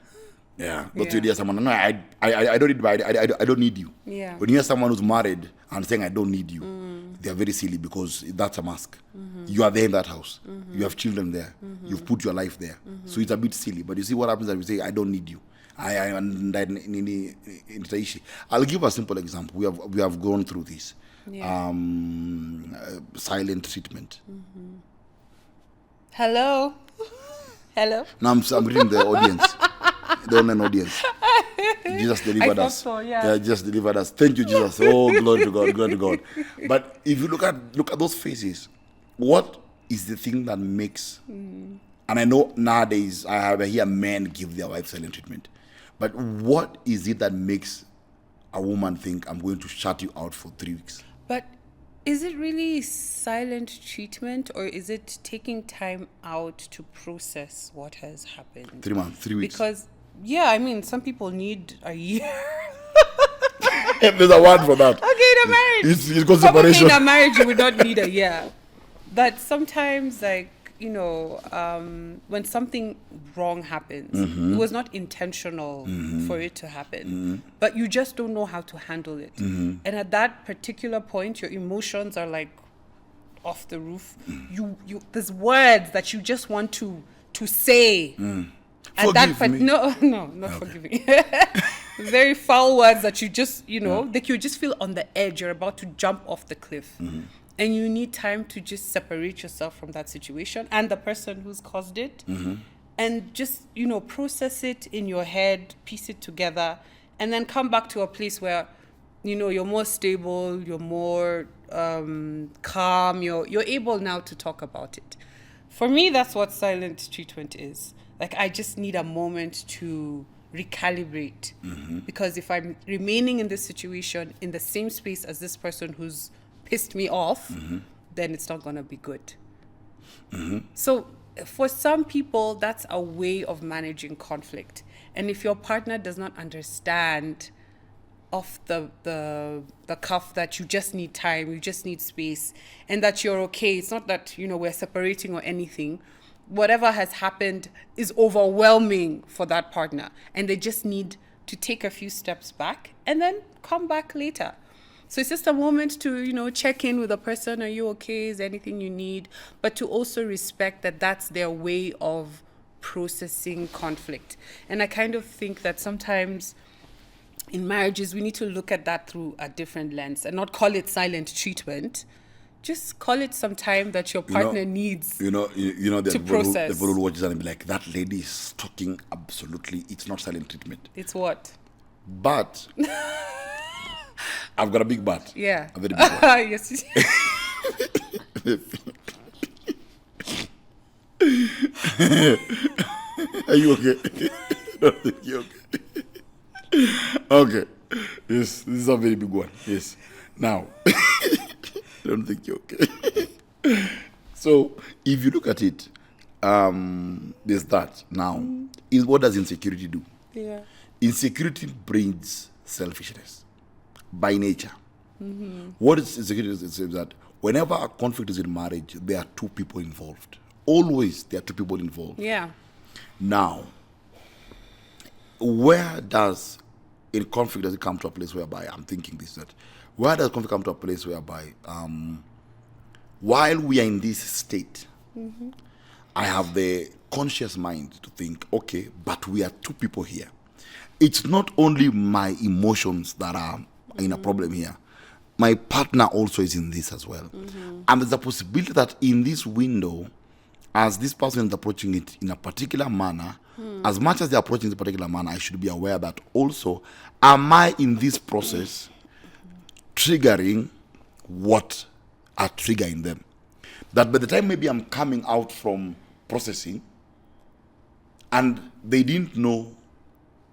[SPEAKER 1] Yeah. But you hear someone, no, I don't need you.
[SPEAKER 2] Yeah.
[SPEAKER 1] When you hear someone who's married and saying I don't need you, they are very silly because that's a mask. You are there in that house. You have children there. You've put your life there. So it's a bit silly. But you see what happens when we say I don't need you. I'll give a simple example. We have gone through this.
[SPEAKER 2] Yeah.
[SPEAKER 1] Silent treatment.
[SPEAKER 2] Hello.
[SPEAKER 1] Now I'm reading the audience, the online audience. Jesus delivered us.
[SPEAKER 2] So, yeah.
[SPEAKER 1] Jesus delivered us. Thank you, Jesus. Oh, glory to God, glory to God. But if you look at those faces, what is the thing that makes? And I know nowadays I hear men give their wife silent treatment. But what is it that makes a woman think I'm going to shut you out for 3 weeks?
[SPEAKER 2] But is it really silent treatment or is it taking time out to process what has happened?
[SPEAKER 1] 3 months, 3 weeks.
[SPEAKER 2] Because, yeah, I mean, some people need a year.
[SPEAKER 1] There's a word for that.
[SPEAKER 2] Okay, in a marriage.
[SPEAKER 1] It's called
[SPEAKER 2] Probably
[SPEAKER 1] separation.
[SPEAKER 2] in a marriage, you would not need a year. But sometimes, like, you know, when something wrong happens, it was not intentional for it to happen, but you just don't know how to handle it. And at that particular point, your emotions are like off the roof. There's words that you just want to say.
[SPEAKER 1] Forgive me.
[SPEAKER 2] No, not forgive me. Very foul words that you just, you know, like you just feel on the edge. You're about to jump off the cliff. And you need time to just separate yourself from that situation and the person who's caused it. And just, you know, process it in your head, piece it together, and then come back to a place where, you know, you're more stable, you're more calm, you're able now to talk about it. For me, that's what silent treatment is. Like, I just need a moment to recalibrate. Because if I'm remaining in this situation, in the same space as this person who's pissed me off, then it's not going to be good. So for some people, that's a way of managing conflict. And if your partner does not understand off the cuff that you just need time, you just need space, and that you're okay, it's not that, you know, we're separating or anything. Whatever has happened is overwhelming for that partner, and they just need to take a few steps back and then come back later. So it's just a moment to, you know, check in with a person. Are you okay? Is there anything you need? But to also respect that that's their way of processing conflict. And I kind of think that sometimes in marriages, we need to look at that through a different lens and not call it silent treatment. Just call it some time that your partner needs.
[SPEAKER 1] You know, the
[SPEAKER 2] to process.
[SPEAKER 1] The people who watches and be like, that lady is talking absolutely. It's not silent treatment.
[SPEAKER 2] It's what?
[SPEAKER 1] But I've got a big but.
[SPEAKER 2] Yeah.
[SPEAKER 1] A very big one.
[SPEAKER 2] Yes.
[SPEAKER 1] Are you okay? I don't think you're okay. Okay. Yes, this is a very big one. Yes. Now, I don't think you're okay. So, if you look at it, there's that. Now, what does insecurity do?
[SPEAKER 2] Yeah.
[SPEAKER 1] Insecurity brings selfishness by nature. What is insecurity? Is that whenever a conflict is in marriage, there are two people involved. Always, there are two people involved.
[SPEAKER 2] Yeah.
[SPEAKER 1] Now, where does in conflict does it come to a place whereby I'm thinking this that where does conflict come to a place whereby while we are in this state, I have the conscious mind to think, okay, but we are two people here. It's not only my emotions that are in a problem here. My partner also is in this as well. And there's a possibility that in this window, as this person is approaching it in a particular manner, as much as they're approaching this particular manner, I should be aware that also, am I in this process triggering what are triggering them? That by the time maybe I'm coming out from processing and they didn't know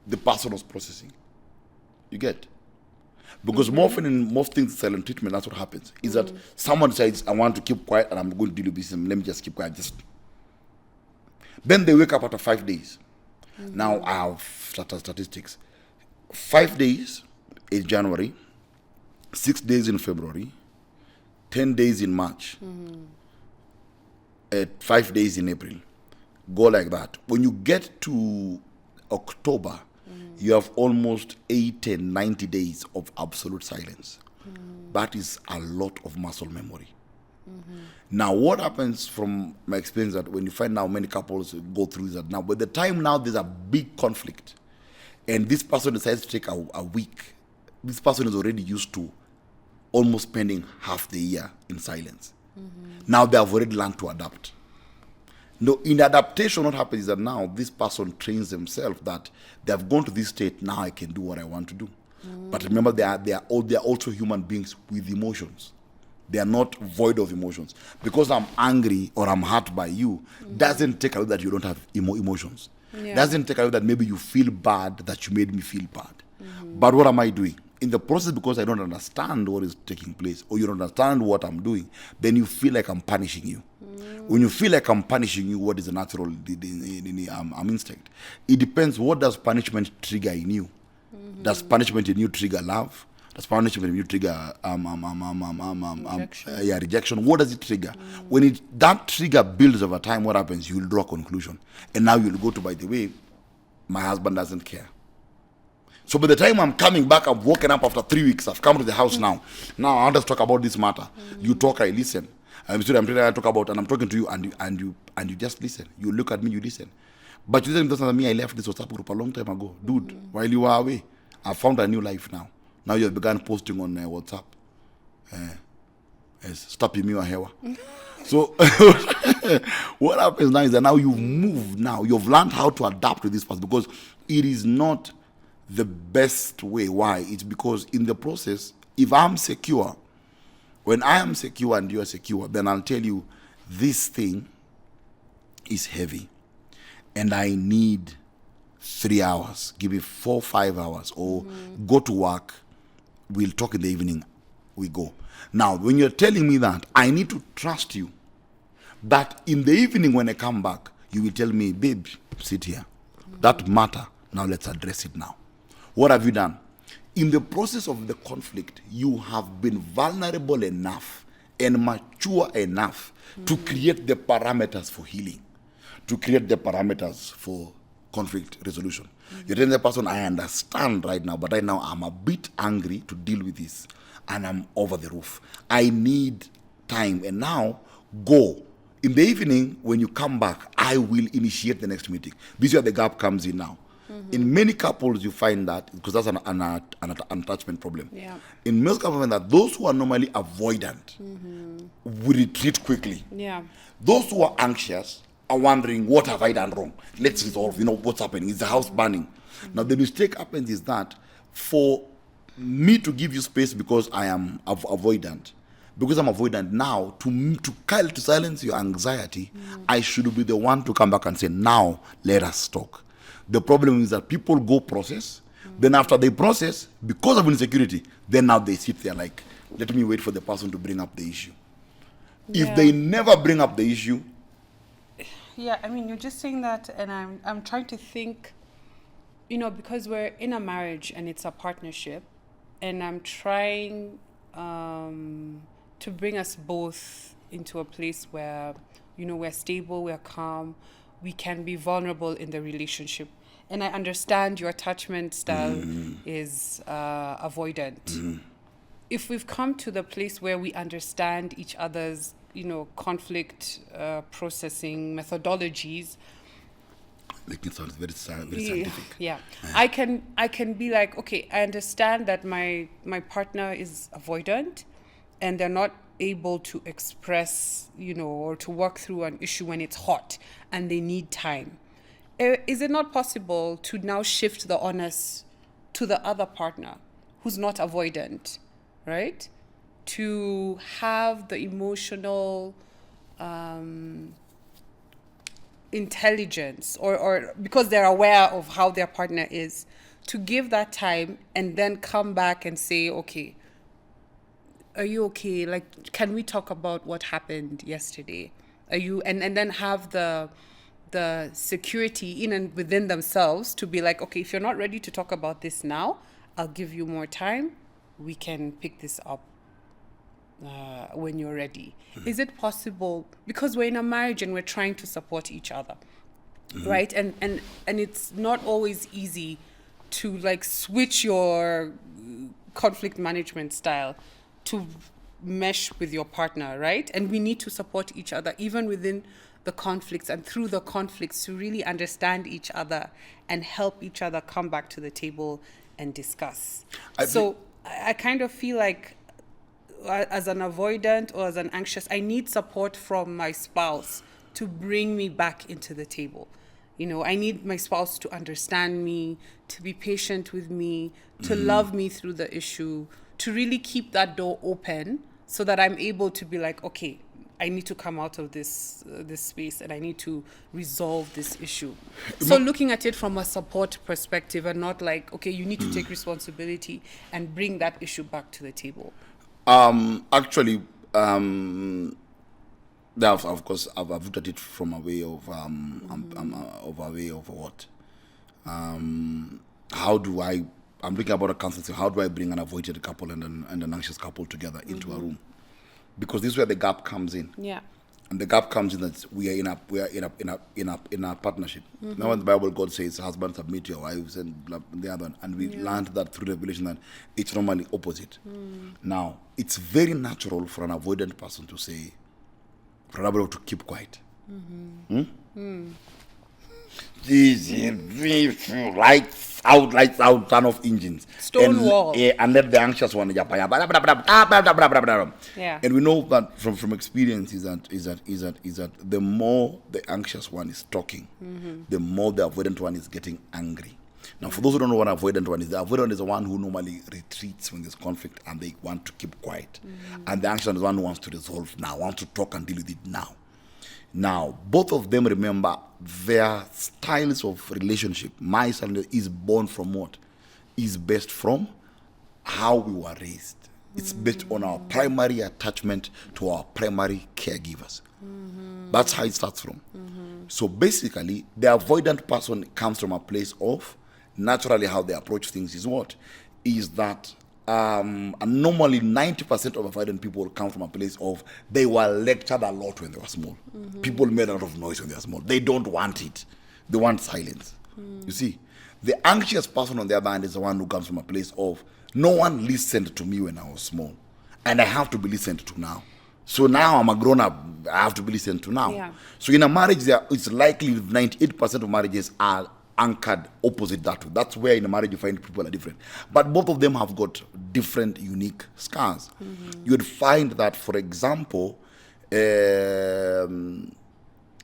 [SPEAKER 1] the person was processing. You get? Because more often in most things, silent treatment, that's what happens. Is that someone decides, I want to keep quiet and I'm going to deal with this and let me just keep quiet. Then they wake up after 5 days. Now I have statistics. 5 days in January, 6 days in February, 10 days in March, 5 days in April. Go like that. When you get to October, you have almost 80, 90 days of absolute silence. That is a lot of muscle memory. Now, what happens from my experience that when you find now many couples go through that now, by the time now there's a big conflict and this person decides to take a week, this person is already used to almost spending half the year in silence. Now they have already learned to adapt. No, in adaptation, what happens is that now this person trains themselves that they have gone to this state, now I can do what I want to do. But remember, they are also human beings with emotions. They are not void of emotions. Because I'm angry or I'm hurt by you, doesn't take away that you don't have emotions.
[SPEAKER 2] Yeah.
[SPEAKER 1] Doesn't take away that maybe you feel bad that you made me feel bad. But what am I doing? In the process, because I don't understand what is taking place or you don't understand what I'm doing, then you feel like I'm punishing you. When you feel like I'm punishing you, what is the natural instinct? It depends. What does punishment trigger in you? Does punishment in you trigger love? Does punishment in you trigger rejection? What does it trigger? When that trigger builds over time, what happens? You will draw a conclusion. And now you'll go to, by the way, my husband doesn't care. So by the time I'm coming back, I've woken up after 3 weeks. I've come to the house now. Now I want us to talk about this matter. You talk, I listen. I'm talk about, and I'm talking to you, and you just listen. You look at me, you listen. But you listen, me, I left this WhatsApp group a long time ago, dude. While you were away, I found a new life now. Now you have begun posting on WhatsApp. Stop me or hewa. So what happens now is that now you've moved. Now you've learned how to adapt to this person because it is not the best way. Why? It's because in the process, if I'm secure, when I am secure and you are secure, then I'll tell you this thing is heavy and I need 3 hours. Give me 4, 5 hours or go to work. We'll talk in the evening. We go. Now, when you're telling me that, I need to trust you that in the evening when I come back, you will tell me, babe, sit here. That matter, now let's address it now. What have you done? In the process of the conflict, you have been vulnerable enough and mature enough to create the parameters for healing, to create the parameters for conflict resolution. You're telling the person, I understand right now, but right now I'm a bit angry to deal with this and I'm over the roof. I need time. And now go. In the evening, when you come back, I will initiate the next meeting. This is where the gap comes in now. In many couples, you find that, because that's an attachment problem.
[SPEAKER 2] Yeah.
[SPEAKER 1] In most couples, you find that those who are normally avoidant will retreat quickly.
[SPEAKER 2] Yeah.
[SPEAKER 1] Those who are anxious are wondering, what have I done wrong? Let's resolve, what's happening. Is the house burning? Now, the mistake happens is that for me to give you space because I am avoidant, now, to silence your anxiety, I should be the one to come back and say, now, let us talk. The problem is that people go process. Then after they process, because of insecurity, then now they sit there like, let me wait for the person to bring up the issue.
[SPEAKER 2] Yeah.
[SPEAKER 1] If they never bring up the issue.
[SPEAKER 2] Yeah, I mean, you're just saying that, and I'm trying to think, because we're in a marriage and it's a partnership, and I'm trying to bring us both into a place where, we're stable, we're calm, we can be vulnerable in the relationship. And I understand your attachment style is avoidant. If we've come to the place where we understand each other's, conflict processing methodologies,
[SPEAKER 1] Making it sound very scientific.
[SPEAKER 2] Yeah. I can be like, okay, I understand that my partner is avoidant and they're not able to express, or to work through an issue when it's hot and they need time. Is it not possible to now shift the onus to the other partner who's not avoidant, right? To have the emotional intelligence or because they're aware of how their partner is, to give that time and then come back and say, okay, are you okay? Like, can we talk about what happened yesterday? Are you, and then have the security in and within themselves to be like, okay, if you're not ready to talk about this now, I'll give you more time. We can pick this up when you're ready. Is it possible? Because we're in a marriage and we're trying to support each other, right? And it's not always easy to like switch your conflict management style to mesh with your partner, right? And we need to support each other even within the conflicts and through the conflicts to really understand each other and help each other come back to the table and discuss. I kind of feel like as an avoidant or as an anxious, I need support from my spouse to bring me back into the table. I need my spouse to understand me, to be patient with me, to love me through the issue, to really keep that door open so that I'm able to be like, okay, I need to come out of this space and I need to resolve this issue. So looking at it from a support perspective and not like, okay, you need to take responsibility and bring that issue back to the table.
[SPEAKER 1] Actually, of course, I've looked at it from a way of what? How do I? I'm thinking about a concept. How do I bring an avoided couple and an anxious couple together into a room? Because this is where the gap comes in.
[SPEAKER 2] Yeah.
[SPEAKER 1] And the gap comes in that we are in a partnership. Now, when the Bible, God says, "Husbands, submit to your wives," and the other one, and we learned that through revelation that it's normally opposite. Now, it's very natural for an avoidant person to say, for another to keep quiet. Lights out, turn off engines.
[SPEAKER 2] Stonewall.
[SPEAKER 1] And let the anxious one. Yeah. And we know that from experience is that the more the anxious one is talking, the more the avoidant one is getting angry. Now, for those who don't know what an avoidant one is, the avoidant is the one who normally retreats when there's conflict and they want to keep quiet. And the anxious one is the one who wants to resolve now, wants to talk and deal with it now. Now, both of them, remember, their styles of relationship, my style is born from what? Is based from how we were raised. It's based on our primary attachment to our primary caregivers. That's how it starts from. So basically, the avoidant person comes from a place of naturally how they approach things is what? Is that and normally 90% of avoidant people come from a place of they were lectured a lot when they were small. People made a lot of noise when they were small. They don't want it. They want silence. You see, the anxious person on the other hand is the one who comes from a place of no one listened to me when I was small and I have to be listened to now. So now I'm a grown up, I have to be listened to now. So in a marriage, it's likely 98% of marriages are anchored opposite that way. That's where in a marriage you find people are different. But both of them have got different, unique scars. You would find that, for example,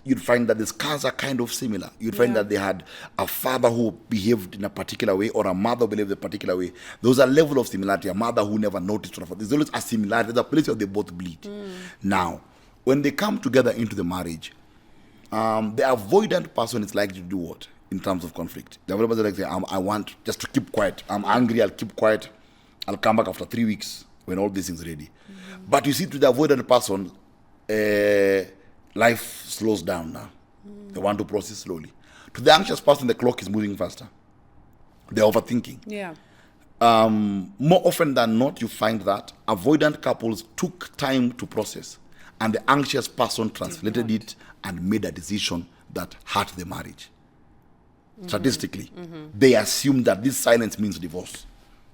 [SPEAKER 1] you'd find that the scars are kind of similar. You'd find that they had a father who behaved in a particular way, or a mother who behaved in a particular way. There's a level of similarity. A mother who never noticed. There's always a similarity. There's a place where they both bleed. Now, when they come together into the marriage, the avoidant person is likely to do what in terms of conflict? The avoidant person is like, I want just to keep quiet. I'm angry. I'll keep quiet. I'll come back after 3 weeks when all these things are ready. But you see, to the avoidant person, life slows down now. They want to process slowly. To the anxious person, the clock is moving faster. They're overthinking.
[SPEAKER 2] Yeah.
[SPEAKER 1] More often than not, you find that avoidant couples took time to process, and the anxious person translated it and made a decision that hurt the marriage. Statistically, they assume that this silence means divorce.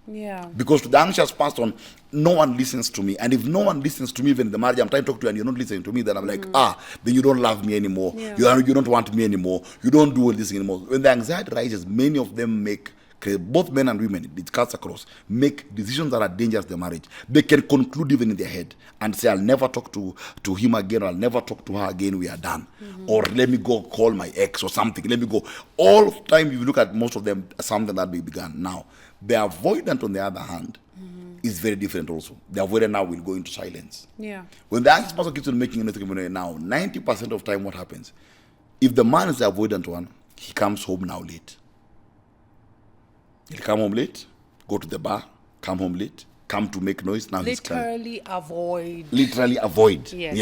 [SPEAKER 2] Yeah.
[SPEAKER 1] Because to the anxious person, no one listens to me. And if no one listens to me, even in the marriage, I'm trying to talk to you and you're not listening to me, then I'm like, then you don't love me anymore.
[SPEAKER 2] Yeah.
[SPEAKER 1] You don't want me anymore. You don't do all this anymore. When the anxiety rises, many of them make, both men and women, it cuts across, make decisions that are dangerous to the marriage. They can conclude even in their head and say, I'll never talk to him again, or I'll never talk to her again, we are done. Or let me go call my ex or something. Let me go. All the time, if you look at most of them, something that began. Now, the avoidant, on the other hand, is very different also. The avoidant now will go into silence.
[SPEAKER 2] Yeah.
[SPEAKER 1] When the anxious person keeps on making anything now, 90% of time what happens? If the man is the avoidant one, he comes home now late. He'll come home late, go to the bar, come home late, come to make noise. Now
[SPEAKER 2] Literally avoid.
[SPEAKER 1] Literally avoid.
[SPEAKER 2] Yes.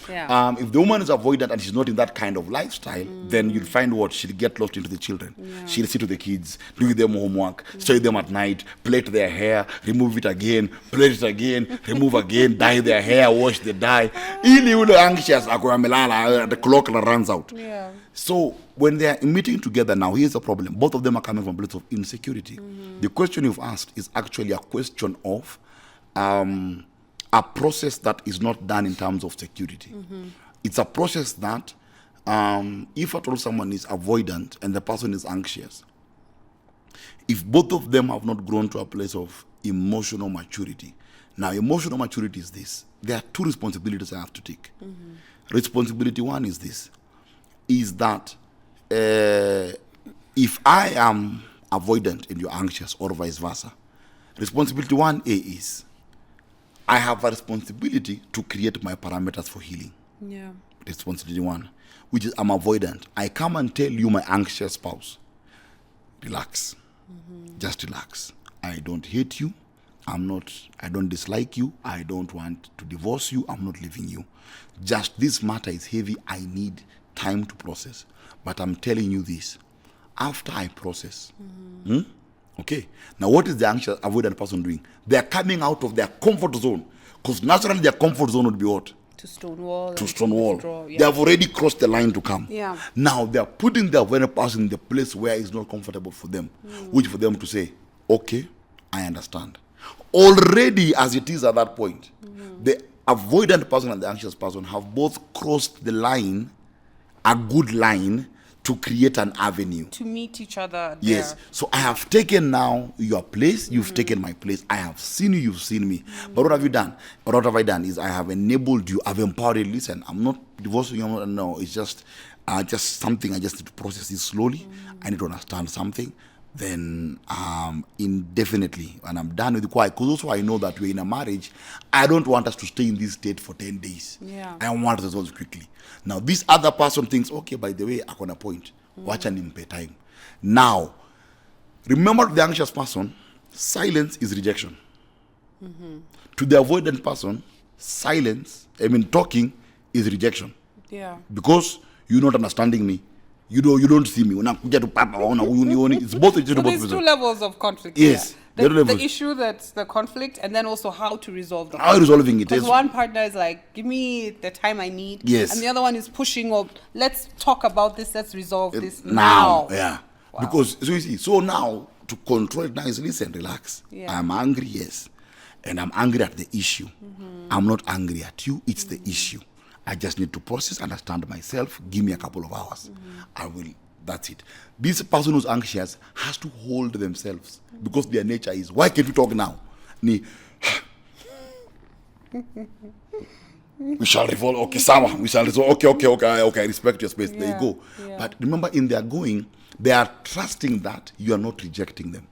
[SPEAKER 1] Yeah. If the woman is avoidant and she's not in that kind of lifestyle, then you'll find what? She'll get lost into the children. Yeah. She'll sit with the kids, do them homework, stay with them at night, plait their hair, remove it again, plait it again, remove again, dye their hair, wash the dye. Ili anxious, the clock runs out.
[SPEAKER 2] Yeah.
[SPEAKER 1] So when they are meeting together now, here's the problem. Both of them are coming from a place of insecurity. The question you've asked is actually a question of a process that is not done in terms of security. It's a process that, if at all someone is avoidant and the person is anxious, if both of them have not grown to a place of emotional maturity. Now, emotional maturity is this. There are two responsibilities I have to take. Responsibility one is this, is that if I am avoidant and you're anxious, or vice versa, responsibility 1A is I have a responsibility to create my parameters for healing.
[SPEAKER 2] Yeah.
[SPEAKER 1] Responsibility 1, which is I'm avoidant. I come and tell you, my anxious spouse, relax. Just relax. I don't hate you. I don't dislike you. I don't want to divorce you. I'm not leaving you. Just this matter is heavy. I need time to process. But I'm telling you this. After I process, okay. Now, what is the anxious avoidant person doing? They are coming out of their comfort zone, because naturally their comfort zone would be what?
[SPEAKER 2] To stonewall.
[SPEAKER 1] To stonewall.
[SPEAKER 2] Withdraw, yeah.
[SPEAKER 1] They have already crossed the line to come.
[SPEAKER 2] Yeah.
[SPEAKER 1] Now they are putting the avoidant person in the place where it's not comfortable for them, which for them to say, okay, I understand. Already, as it is at that point, the avoidant person and the anxious person have both crossed the line, a good line, to create an avenue.
[SPEAKER 2] To meet each other.
[SPEAKER 1] Yes.
[SPEAKER 2] There.
[SPEAKER 1] So I have taken now your place, you've taken my place. I have seen you, you've seen me. But what have you done? What have I done is I have enabled you, I've empowered you. Listen, I'm not divorcing you. No, it's just something I just need to process it slowly. I need to understand something. Then indefinitely, when I'm done with the quiet, because also I know that we're in a marriage, I don't want us to stay in this state for 10 days.
[SPEAKER 2] Yeah.
[SPEAKER 1] I want us to resolve quickly. Now, this other person thinks, okay, by the way, I got a point. Watch and impay time. Now, remember the anxious person, silence is rejection. To the avoidant person, talking is rejection.
[SPEAKER 2] Yeah.
[SPEAKER 1] Because you're not understanding me. You don't see me. It's both.
[SPEAKER 2] So there's two levels of conflict.
[SPEAKER 1] Yes.
[SPEAKER 2] Yeah. The issue that's the conflict, and then also how to resolve the conflict.
[SPEAKER 1] How resolving it
[SPEAKER 2] Because
[SPEAKER 1] is.
[SPEAKER 2] one partner is like, give me the time I need.
[SPEAKER 1] Yes.
[SPEAKER 2] And the other one is pushing up, let's talk about this, let's resolve this
[SPEAKER 1] now.
[SPEAKER 2] now.
[SPEAKER 1] Yeah.
[SPEAKER 2] Wow.
[SPEAKER 1] Because, so you see, so now, to control it now is listen, relax.
[SPEAKER 2] Yeah.
[SPEAKER 1] I'm angry, yes. And I'm angry at the issue. I'm not angry at you, it's the issue. I just need to process, understand myself. Give me a couple of hours. I will That's it. This person who's anxious has to hold themselves because their nature is, why can't we talk now? We shall revolve. Okay, Sama. We shall resolve. Okay. I respect your space. There you go.
[SPEAKER 2] Yeah.
[SPEAKER 1] But remember, in their going, they are trusting that you are not rejecting them.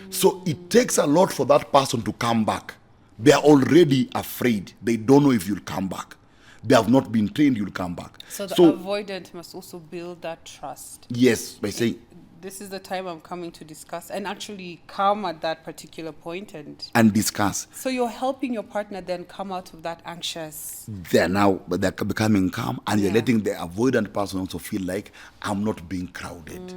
[SPEAKER 1] So it takes a lot for that person to come back. They are already afraid. They don't know if you'll come back. They have not been trained you'll come back.
[SPEAKER 2] So the avoidant must also build that trust.
[SPEAKER 1] Yes, by saying,
[SPEAKER 2] this is the time I'm coming to discuss, and actually come at that particular point
[SPEAKER 1] and discuss.
[SPEAKER 2] So you're helping your partner then come out of that anxious.
[SPEAKER 1] They're becoming calm, and you're letting the avoidant person also feel like I'm not being crowded.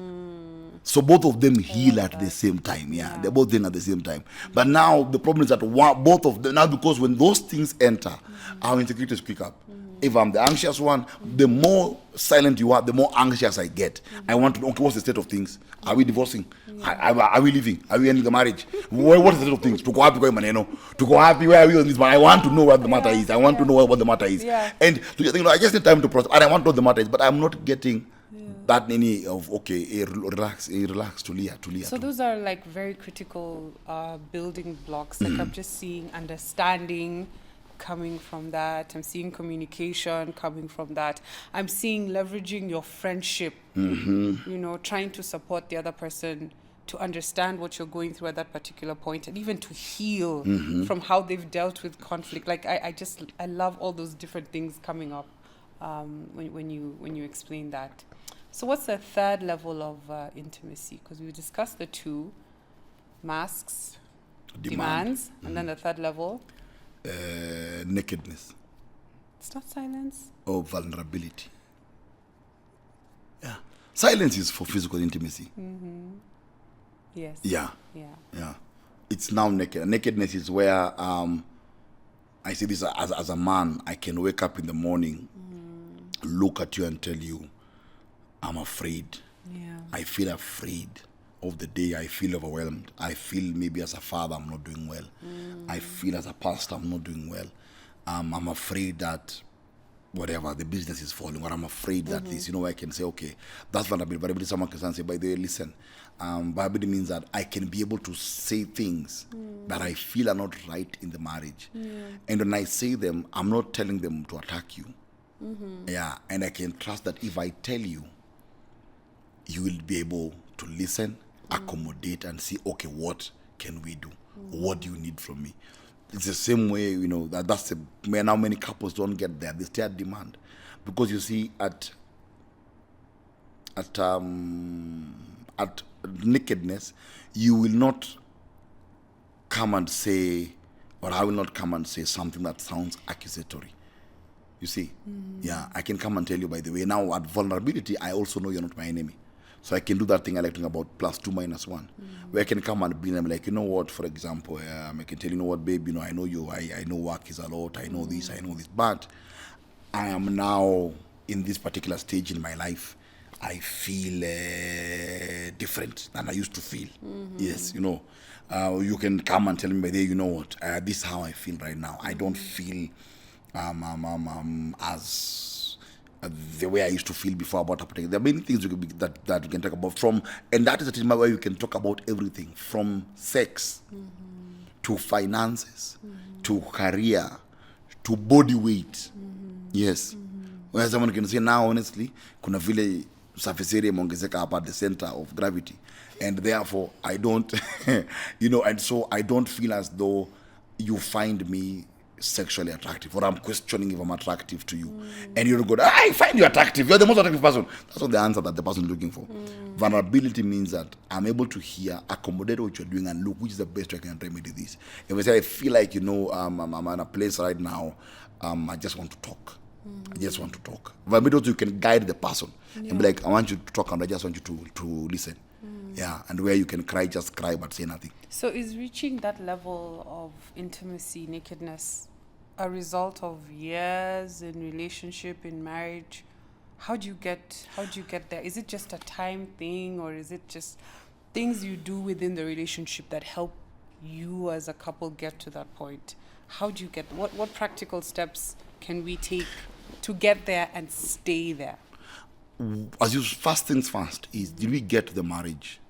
[SPEAKER 1] So both of them heal at the same time. Yeah, they're both doing at the same time. But now the problem is that both of them now, because when those things enter, our insecurities pick up. If I'm the anxious one, the more silent you are, the more anxious I get. I want to know, okay, what's the state of things? Are we divorcing? Are we living? Are we ending the marriage? What is the state of things? To go happy, where are we on this one? I want to know what the matter is. I want to know what the matter is. And I just need time to process. And I want to know what the matter is, but I'm not getting that many of, relax, Tulia.
[SPEAKER 2] So those are like very critical building blocks. Like I'm just seeing understanding coming from that. I'm seeing communication coming from that. I'm seeing leveraging your friendship, trying to support the other person to understand what you're going through at that particular point, and even to heal from how they've dealt with conflict. Like I love all those different things coming up when you explain that. So what's the third level of intimacy? Because we discussed the two, masks, demands, and then the third level,
[SPEAKER 1] nakedness.
[SPEAKER 2] It's not silence.
[SPEAKER 1] Or vulnerability. Yeah. Silence is for physical intimacy.
[SPEAKER 2] Yes.
[SPEAKER 1] Yeah. It's now naked. Nakedness is where I say this as a man, I can wake up in the morning, look at you and tell you, I'm afraid.
[SPEAKER 2] Yeah.
[SPEAKER 1] I feel afraid of the day. I feel overwhelmed. I feel maybe as a father I'm not doing well. I feel as a pastor I'm not doing well. I'm afraid that whatever, the business is falling, or I'm afraid that this, I can say, okay, that's vulnerability. Vulnerability, someone can say, by the way, listen, vulnerability means that I can be able to say things that I feel are not right in the marriage. And when I say them, I'm not telling them to attack you. Yeah, and I can trust that if I tell you, you will be able to listen, accommodate, and see, okay, what can we do? What do you need from me? It's the same way, that's where now many couples don't get there. They stay at demand. Because you see, at nakedness, you will not come and say, or I will not come and say something that sounds accusatory. You see? Yeah, I can come and tell you, by the way, now at vulnerability, I also know you're not my enemy. So I can do that thing I like talking about, +2 - 1, where I can come and be like, you know what, for example, I can tell you know what, babe, I know you, I know work is a lot, I know this, but I am now in this particular stage in my life. I feel different than I used to feel. Yes, you can come and tell me, by the way, you know what, this is how I feel right now. I don't feel as the way I used to feel before about a particular. There are many things that we can talk about from, and that is a time where you can talk about everything from sex to finances to career to body weight. Yes. Where someone can say now, honestly, kuna vile surface area imeongezeka hapa at the center of gravity, and therefore I don't, and so I don't feel as though you find me sexually attractive, or I'm questioning if I'm attractive to you, and you don't go, I find you attractive, you're the most attractive person. That's not the answer that the person is looking for. Vulnerability means that I'm able to hear, accommodate what you're doing, and look, which is the best way I can remedy this. If I say I feel like I'm in a place right now, I just want to talk. I just want to talk. Vulnerability, you can guide the person and be like, I want you to talk, and I just want you to listen. Yeah, and where you can cry, just cry, but say nothing.
[SPEAKER 2] So is reaching that level of intimacy, nakedness, a result of years in relationship, in marriage? How do you get there? Is it just a time thing, or is it just things you do within the relationship that help you as a couple get to that point? How do you get, what practical steps can we take to get there and stay there?
[SPEAKER 1] as you first things first, is did we get to the marriage?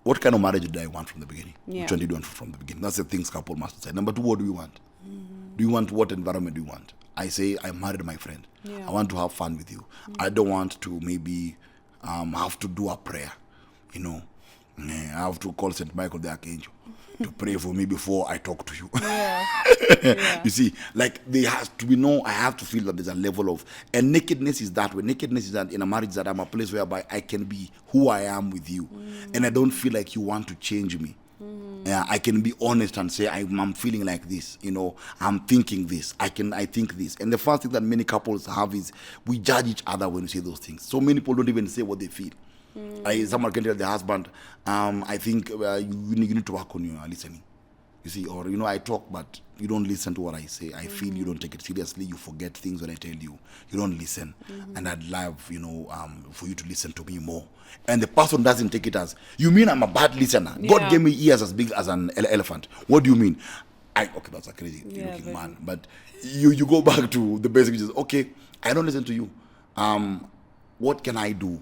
[SPEAKER 1] What kind of marriage did I want from the beginning?
[SPEAKER 2] Yeah.
[SPEAKER 1] Which one did you want from the beginning? That's the things couple must decide. Number two, what do you want? Do you want, what environment do you want? I say, I married my friend.
[SPEAKER 2] Yeah.
[SPEAKER 1] I want to have fun with you. I don't want to maybe have to do a prayer. You know, I have to call St. Michael the Archangel to pray for me before I talk to you.
[SPEAKER 2] Yeah. Yeah.
[SPEAKER 1] You see, like there has to be I have to feel that there's a level of, and nakedness is that way. Nakedness is that in a marriage that I'm a place whereby I can be who I am with you, and I don't feel like you want to change me. Yeah, I can be honest and say I'm feeling like this. You know, I'm thinking this. I think this. And the first thing that many couples have is we judge each other when we say those things. So many people don't even say what they feel. Someone can tell the husband, I think you need to work on your listening. You see, or, I talk, but you don't listen to what I say. I feel you don't take it seriously. You forget things when I tell you. You don't listen. And I'd love, for you to listen to me more. And the person doesn't take it as, you mean I'm a bad listener?
[SPEAKER 2] Yeah.
[SPEAKER 1] God gave me ears as big as an elephant. What do you mean? Okay, that's a crazy looking man. But you go back to the basic, which is, okay, I don't listen to you. What can I do?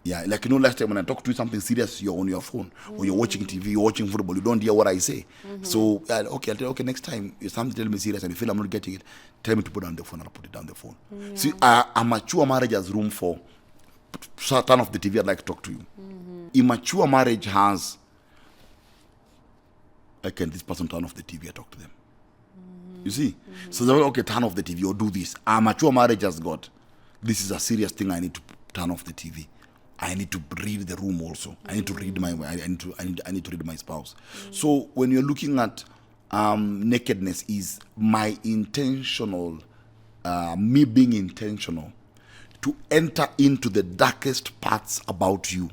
[SPEAKER 1] Yeah, like last time when I talk to you something serious, you're on your phone, or you're watching TV, you're watching football, you don't hear what I say. So, okay, I'll tell you, okay, next time, if something tells me serious and you feel I'm not getting it, tell me to put down the phone, and I'll put it down the phone. See, a mature marriage has room for, turn off the TV, I'd like to talk to you. Immature marriage has, can this person turn off the TV, I talk to them. You see? So, they're like, okay, turn off the TV, or do this. A mature marriage has got, this is a serious thing, I need to turn off the TV. I need to read the room also. I need to read I need to read my spouse. So when you're looking at nakedness, is my intentional, me being intentional to enter into the darkest parts about you,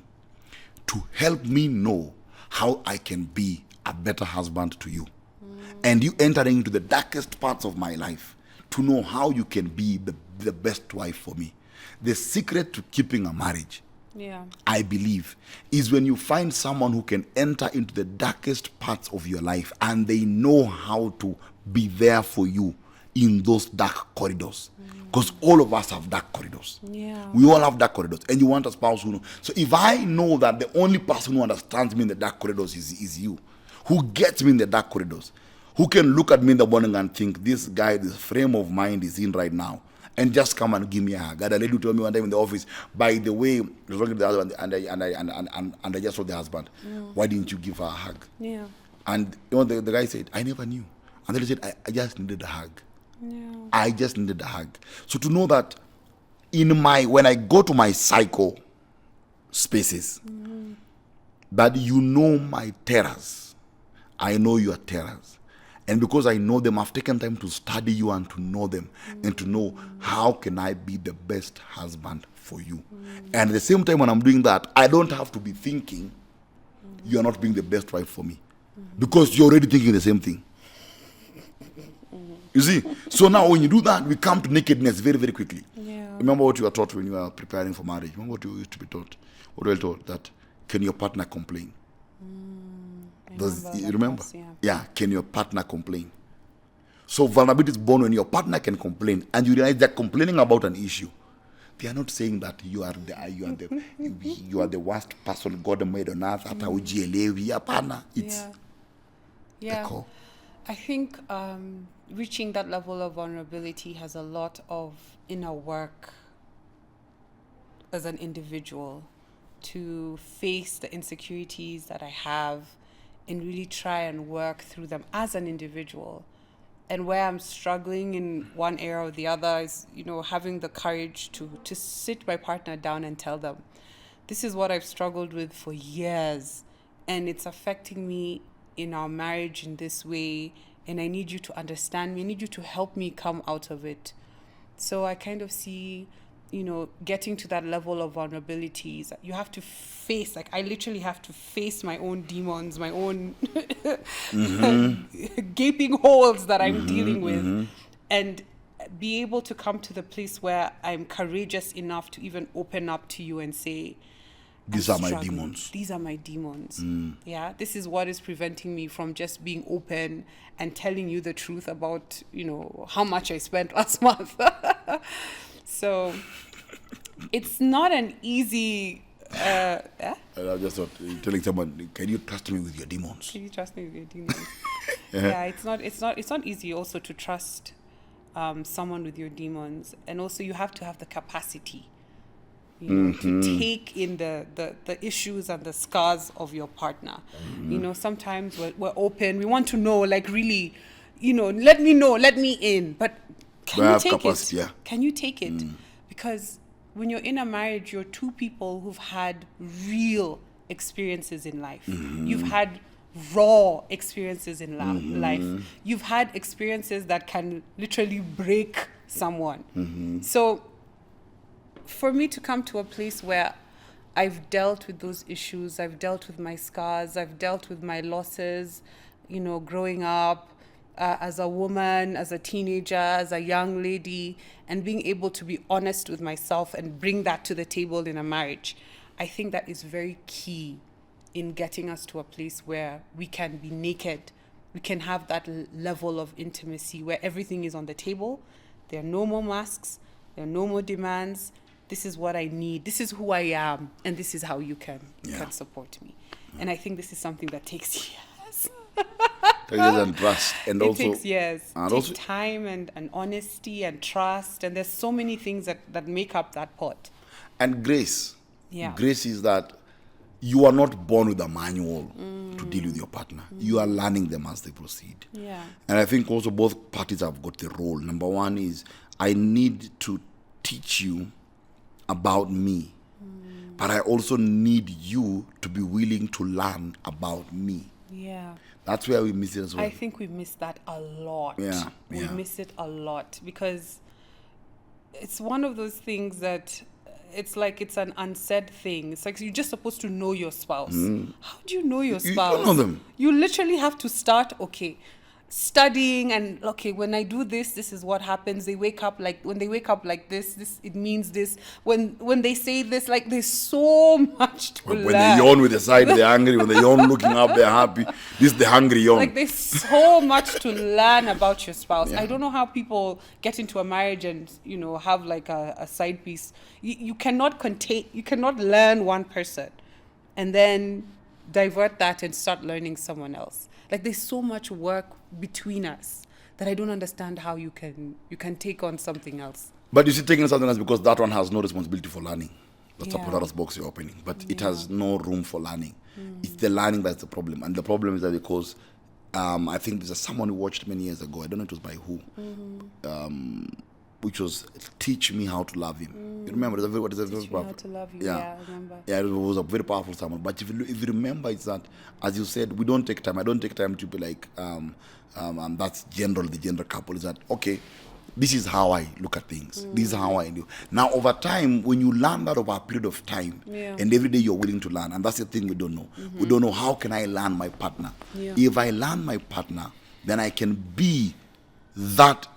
[SPEAKER 1] to help me know how I can be a better husband to you. And you entering into the darkest parts of my life to know how you can be the best wife for me. The secret to keeping a marriage, I believe, is when you find someone who can enter into the darkest parts of your life and they know how to be there for you in those dark corridors. Because all of us have dark corridors.
[SPEAKER 2] Yeah.
[SPEAKER 1] We all have dark corridors. And you want a spouse who knows. So if I know that the only person who understands me in the dark corridors is you, who gets me in the dark corridors, who can look at me in the morning and think, this guy, this frame of mind is in right now, and just come and give me a hug. And a lady told me one time in the office, by the way, I was talking to the husband, and I just told the husband, why didn't you give her a hug?
[SPEAKER 2] Yeah.
[SPEAKER 1] And the guy said, I never knew. And then he said, I just needed a hug.
[SPEAKER 2] Yeah.
[SPEAKER 1] I just needed a hug. So to know that when I go to my psycho spaces, that you know my terrors, I know your terrors. And because I know them, I've taken time to study you and to know them and to know how can I be the best husband for you. And at the same time when I'm doing that, I don't have to be thinking you're not being the best wife for me because you're already thinking the same thing. You see? So now when you do that, we come to nakedness very, very quickly.
[SPEAKER 2] Yeah.
[SPEAKER 1] Remember what you were taught when you were preparing for marriage? Remember what you used to be taught? What were you taught? That can your partner complain? You remember? Yeah, can your partner complain? So vulnerability is born when your partner can complain and you realize they're complaining about an issue. They are not saying that you are the worst person God made on earth. It's the core.
[SPEAKER 2] I think reaching that level of vulnerability has a lot of inner work as an individual to face the insecurities that I have and really try and work through them as an individual. And where I'm struggling in one area or the other is, having the courage to sit my partner down and tell them, this is what I've struggled with for years, and it's affecting me in our marriage in this way, and I need you to understand me. I need you to help me come out of it. So I kind of see, getting to that level of vulnerabilities, you have to face, I literally have to face my own demons, my own gaping holes that I'm dealing with, and be able to come to the place where I'm courageous enough to even open up to you and say,
[SPEAKER 1] these are my demons.
[SPEAKER 2] These are my demons. Yeah, this is what is preventing me from just being open and telling you the truth about, how much I spent last month. So It's not an easy.
[SPEAKER 1] I just thought telling someone, "Can you trust me with your demons?"
[SPEAKER 2] Can you trust me with your demons? Yeah, it's not easy also to trust someone with your demons, and also you have to have the capacity, to take in the issues and the scars of your partner. Sometimes we're open, we want to know, like, really, let me know, let me in, but can you take
[SPEAKER 1] capacity,
[SPEAKER 2] it?
[SPEAKER 1] yeah.
[SPEAKER 2] Can you take it? Because when you're in a marriage, you're two people who've had real experiences in life. You've had raw experiences in life. You've had experiences that can literally break someone. So for me to come to a place where I've dealt with those issues, I've dealt with my scars, I've dealt with my losses, growing up, as a woman, as a teenager, as a young lady, and being able to be honest with myself and bring that to the table in a marriage, I think that is very key in getting us to a place where we can be naked. We can have that level of intimacy where everything is on the table. There are no more masks. There are no more demands. This is what I need. This is who I am. And this is how you can support me. And I think this is something that takes years.
[SPEAKER 1] And trust, and
[SPEAKER 2] it
[SPEAKER 1] also
[SPEAKER 2] takes years.
[SPEAKER 1] and
[SPEAKER 2] It
[SPEAKER 1] also
[SPEAKER 2] takes time and honesty and trust, and there's so many things that make up that pot.
[SPEAKER 1] and grace.
[SPEAKER 2] Yeah.
[SPEAKER 1] Grace is that you are not born with a manual to deal with your partner. You are learning them as they proceed.
[SPEAKER 2] Yeah.
[SPEAKER 1] And I think also both parties have got the role. Number one is I need to teach you about me, but I also need you to be willing to learn about me.
[SPEAKER 2] Yeah.
[SPEAKER 1] That's where we miss it as well.
[SPEAKER 2] I think we miss that a lot.
[SPEAKER 1] Yeah,
[SPEAKER 2] We
[SPEAKER 1] yeah.
[SPEAKER 2] miss it a lot because it's one of those things that it's like it's an unsaid thing. It's like you're just supposed to know your spouse. How do you know your
[SPEAKER 1] You
[SPEAKER 2] spouse?
[SPEAKER 1] don't know them.
[SPEAKER 2] You literally have to start, studying and, when I do this, this is what happens. When they wake up like this, it means this. When they say this, like, there's so much to learn.
[SPEAKER 1] When they yawn with the side, they're angry. When they yawn looking up, they're happy. This is the hungry yawn.
[SPEAKER 2] Like, there's so much to learn about your spouse.
[SPEAKER 1] Yeah.
[SPEAKER 2] I don't know how people get into a marriage and, have like a side piece. You cannot learn one person and then divert that and start learning someone else. Like, there's so much work between us that I don't understand how you can take on something else.
[SPEAKER 1] But you see, taking something else because that one has no responsibility for learning. That's a
[SPEAKER 2] Yeah.
[SPEAKER 1] Pandora's box you're opening. But it has no room for learning. It's the learning that's the problem. And the problem is that because I think there's someone who watched many years ago, I don't know it was by who, which was Teach Me How to Love Him. You remember?
[SPEAKER 2] Teach Me How to Love You. Yeah, I remember.
[SPEAKER 1] Yeah, it was a very powerful sermon. But if you remember, it's that, as you said, we don't take time. I don't take time to be like, that's the gender couple is that, okay, this is how I look at things. This is how I do. Now, over time, when you learn that over a period of time, and every day you're willing to learn, and that's the thing we don't know. We don't know, how can I learn my partner?
[SPEAKER 2] Yeah.
[SPEAKER 1] If I learn my partner, then I can be that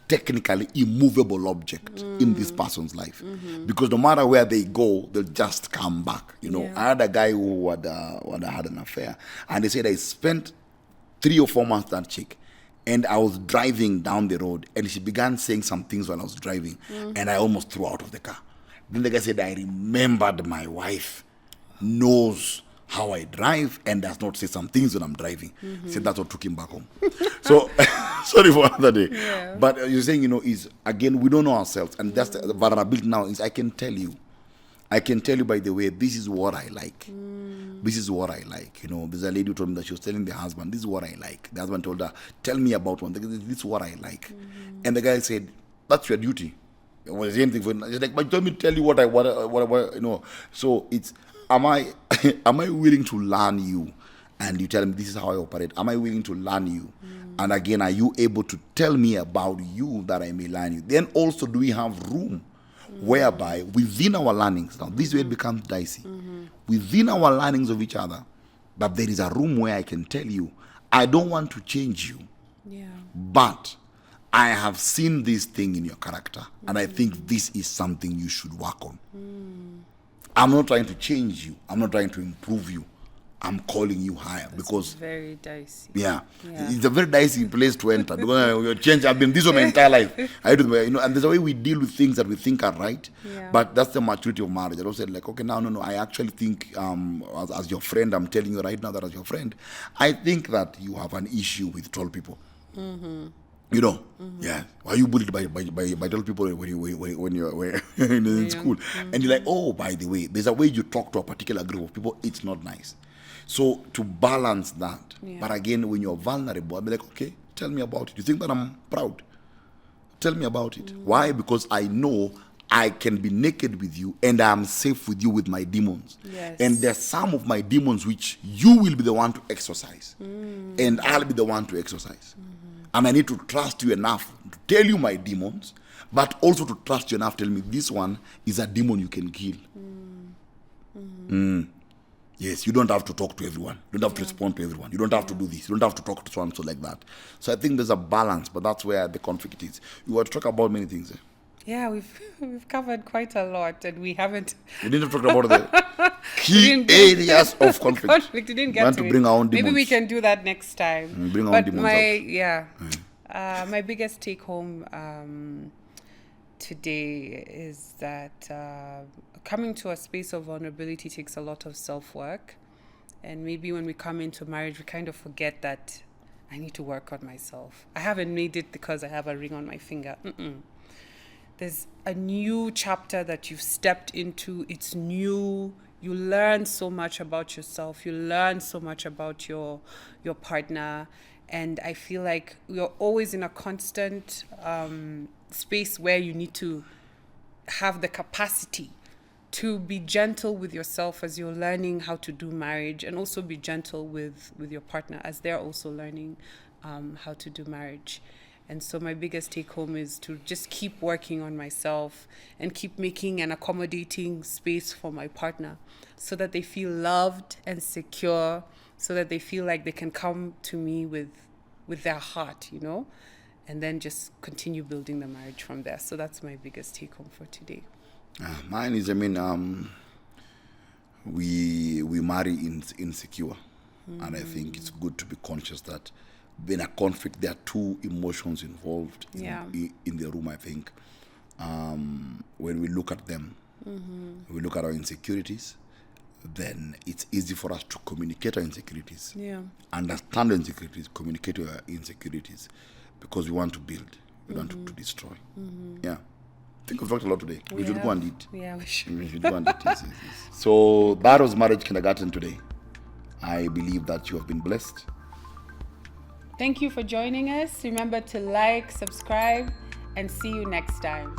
[SPEAKER 1] technically immovable object in this person's life. Because no matter where they go, they'll just come back.
[SPEAKER 2] Yeah.
[SPEAKER 1] I had a guy who had an affair, and they said I spent 3 or 4 months with that chick, and I was driving down the road, and she began saying some things while I was driving, and I almost threw out of the car. Then the guy said, I remembered my wife knows how I drive and does not say some things when I'm driving. Said that's what took him back home. So, sorry for another day.
[SPEAKER 2] Yeah.
[SPEAKER 1] But you're saying, is, again, we don't know ourselves, and that's the vulnerability now is I can tell you, by the way, this is what I like. This is what I like. There's a lady who told me that she was telling the husband, this is what I like. The husband told her, tell me about one. This is what I like. And the guy said, that's your duty. It was the same thing for him. He's like, but let me tell you what I. So it's, am I willing to learn you? And you tell me this is how I operate. Am I willing to learn you? And again, are you able to tell me about you that I may learn you? Then also, do we have room whereby within our learnings, now this way it becomes dicey, within our learnings of each other, but there is a room where I can tell you, I don't want to change you, but I have seen this thing in your character, and I think this is something you should work on. I'm not trying to change you. I'm not trying to improve you. I'm calling you higher. Because
[SPEAKER 2] very dicey.
[SPEAKER 1] Yeah, it's a very dicey place to enter because you're changed. I've been this way my entire life. And there's a way we deal with things that we think are right, but that's the maturity of marriage. I don't say like, okay, no. I actually think, as your friend, I'm telling you right now that as your friend, I think that you have an issue with tall people. You know, why are you bullied by tall people when you're in school? And you're like, oh, by the way, there's a way you talk to a particular group of people. It's not nice. So to balance that, but again, when you're vulnerable, I'll be like, okay, tell me about it. You think that I'm proud? Tell me about it. Why? Because I know I can be naked with you and I'm safe with you with my demons.
[SPEAKER 2] Yes.
[SPEAKER 1] And there's some of my demons which you will be the one to exercise. And I'll be the one to exercise. And I need to trust you enough to tell you my demons, but also to trust you enough to tell me this one is a demon you can kill. Yes, you don't have to talk to everyone. You don't have to respond to everyone. You don't have to do this. You don't have to talk to so and so like that. So I think there's a balance, but that's where the conflict is. You want to talk about many things.
[SPEAKER 2] Yeah, we've covered quite a lot, and we haven't.
[SPEAKER 1] We didn't talk about the key areas of conflict.
[SPEAKER 2] We didn't get
[SPEAKER 1] want
[SPEAKER 2] to
[SPEAKER 1] to bring our own demons.
[SPEAKER 2] Maybe we can do that next time.
[SPEAKER 1] Bring our own demons
[SPEAKER 2] out. My biggest take home today is that coming to a space of vulnerability takes a lot of self-work. And maybe when we come into marriage, we kind of forget that I need to work on myself. I haven't made it because I have a ring on my finger. There's a new chapter that you've stepped into. It's new. You learn so much about yourself. You learn so much about your partner. And I feel like you're always in a constant space where you need to have the capacity to be gentle with yourself as you're learning how to do marriage, and also be gentle with your partner as they're also learning how to do marriage. And so my biggest take home is to just keep working on myself and keep making an accommodating space for my partner so that they feel loved and secure, so that they feel like they can come to me with their heart, you know, and then just continue building the marriage from there. So that's my biggest take home for today.
[SPEAKER 1] Mine is, we marry insecure. And I think it's good to be conscious that in a conflict, there are two emotions involved in the room, I think. When we look at them, we look at our insecurities, then it's easy for us to communicate our insecurities, understand our insecurities, communicate our insecurities, because we want to build, we want to destroy. I think we've talked a lot today. We should go and eat.
[SPEAKER 2] Yeah, we should.
[SPEAKER 1] We should go and eat. Yes. So that was Marriage Kindergarten today. I believe that you have been blessed.
[SPEAKER 2] Thank you for joining us. Remember to like, subscribe, and see you next time.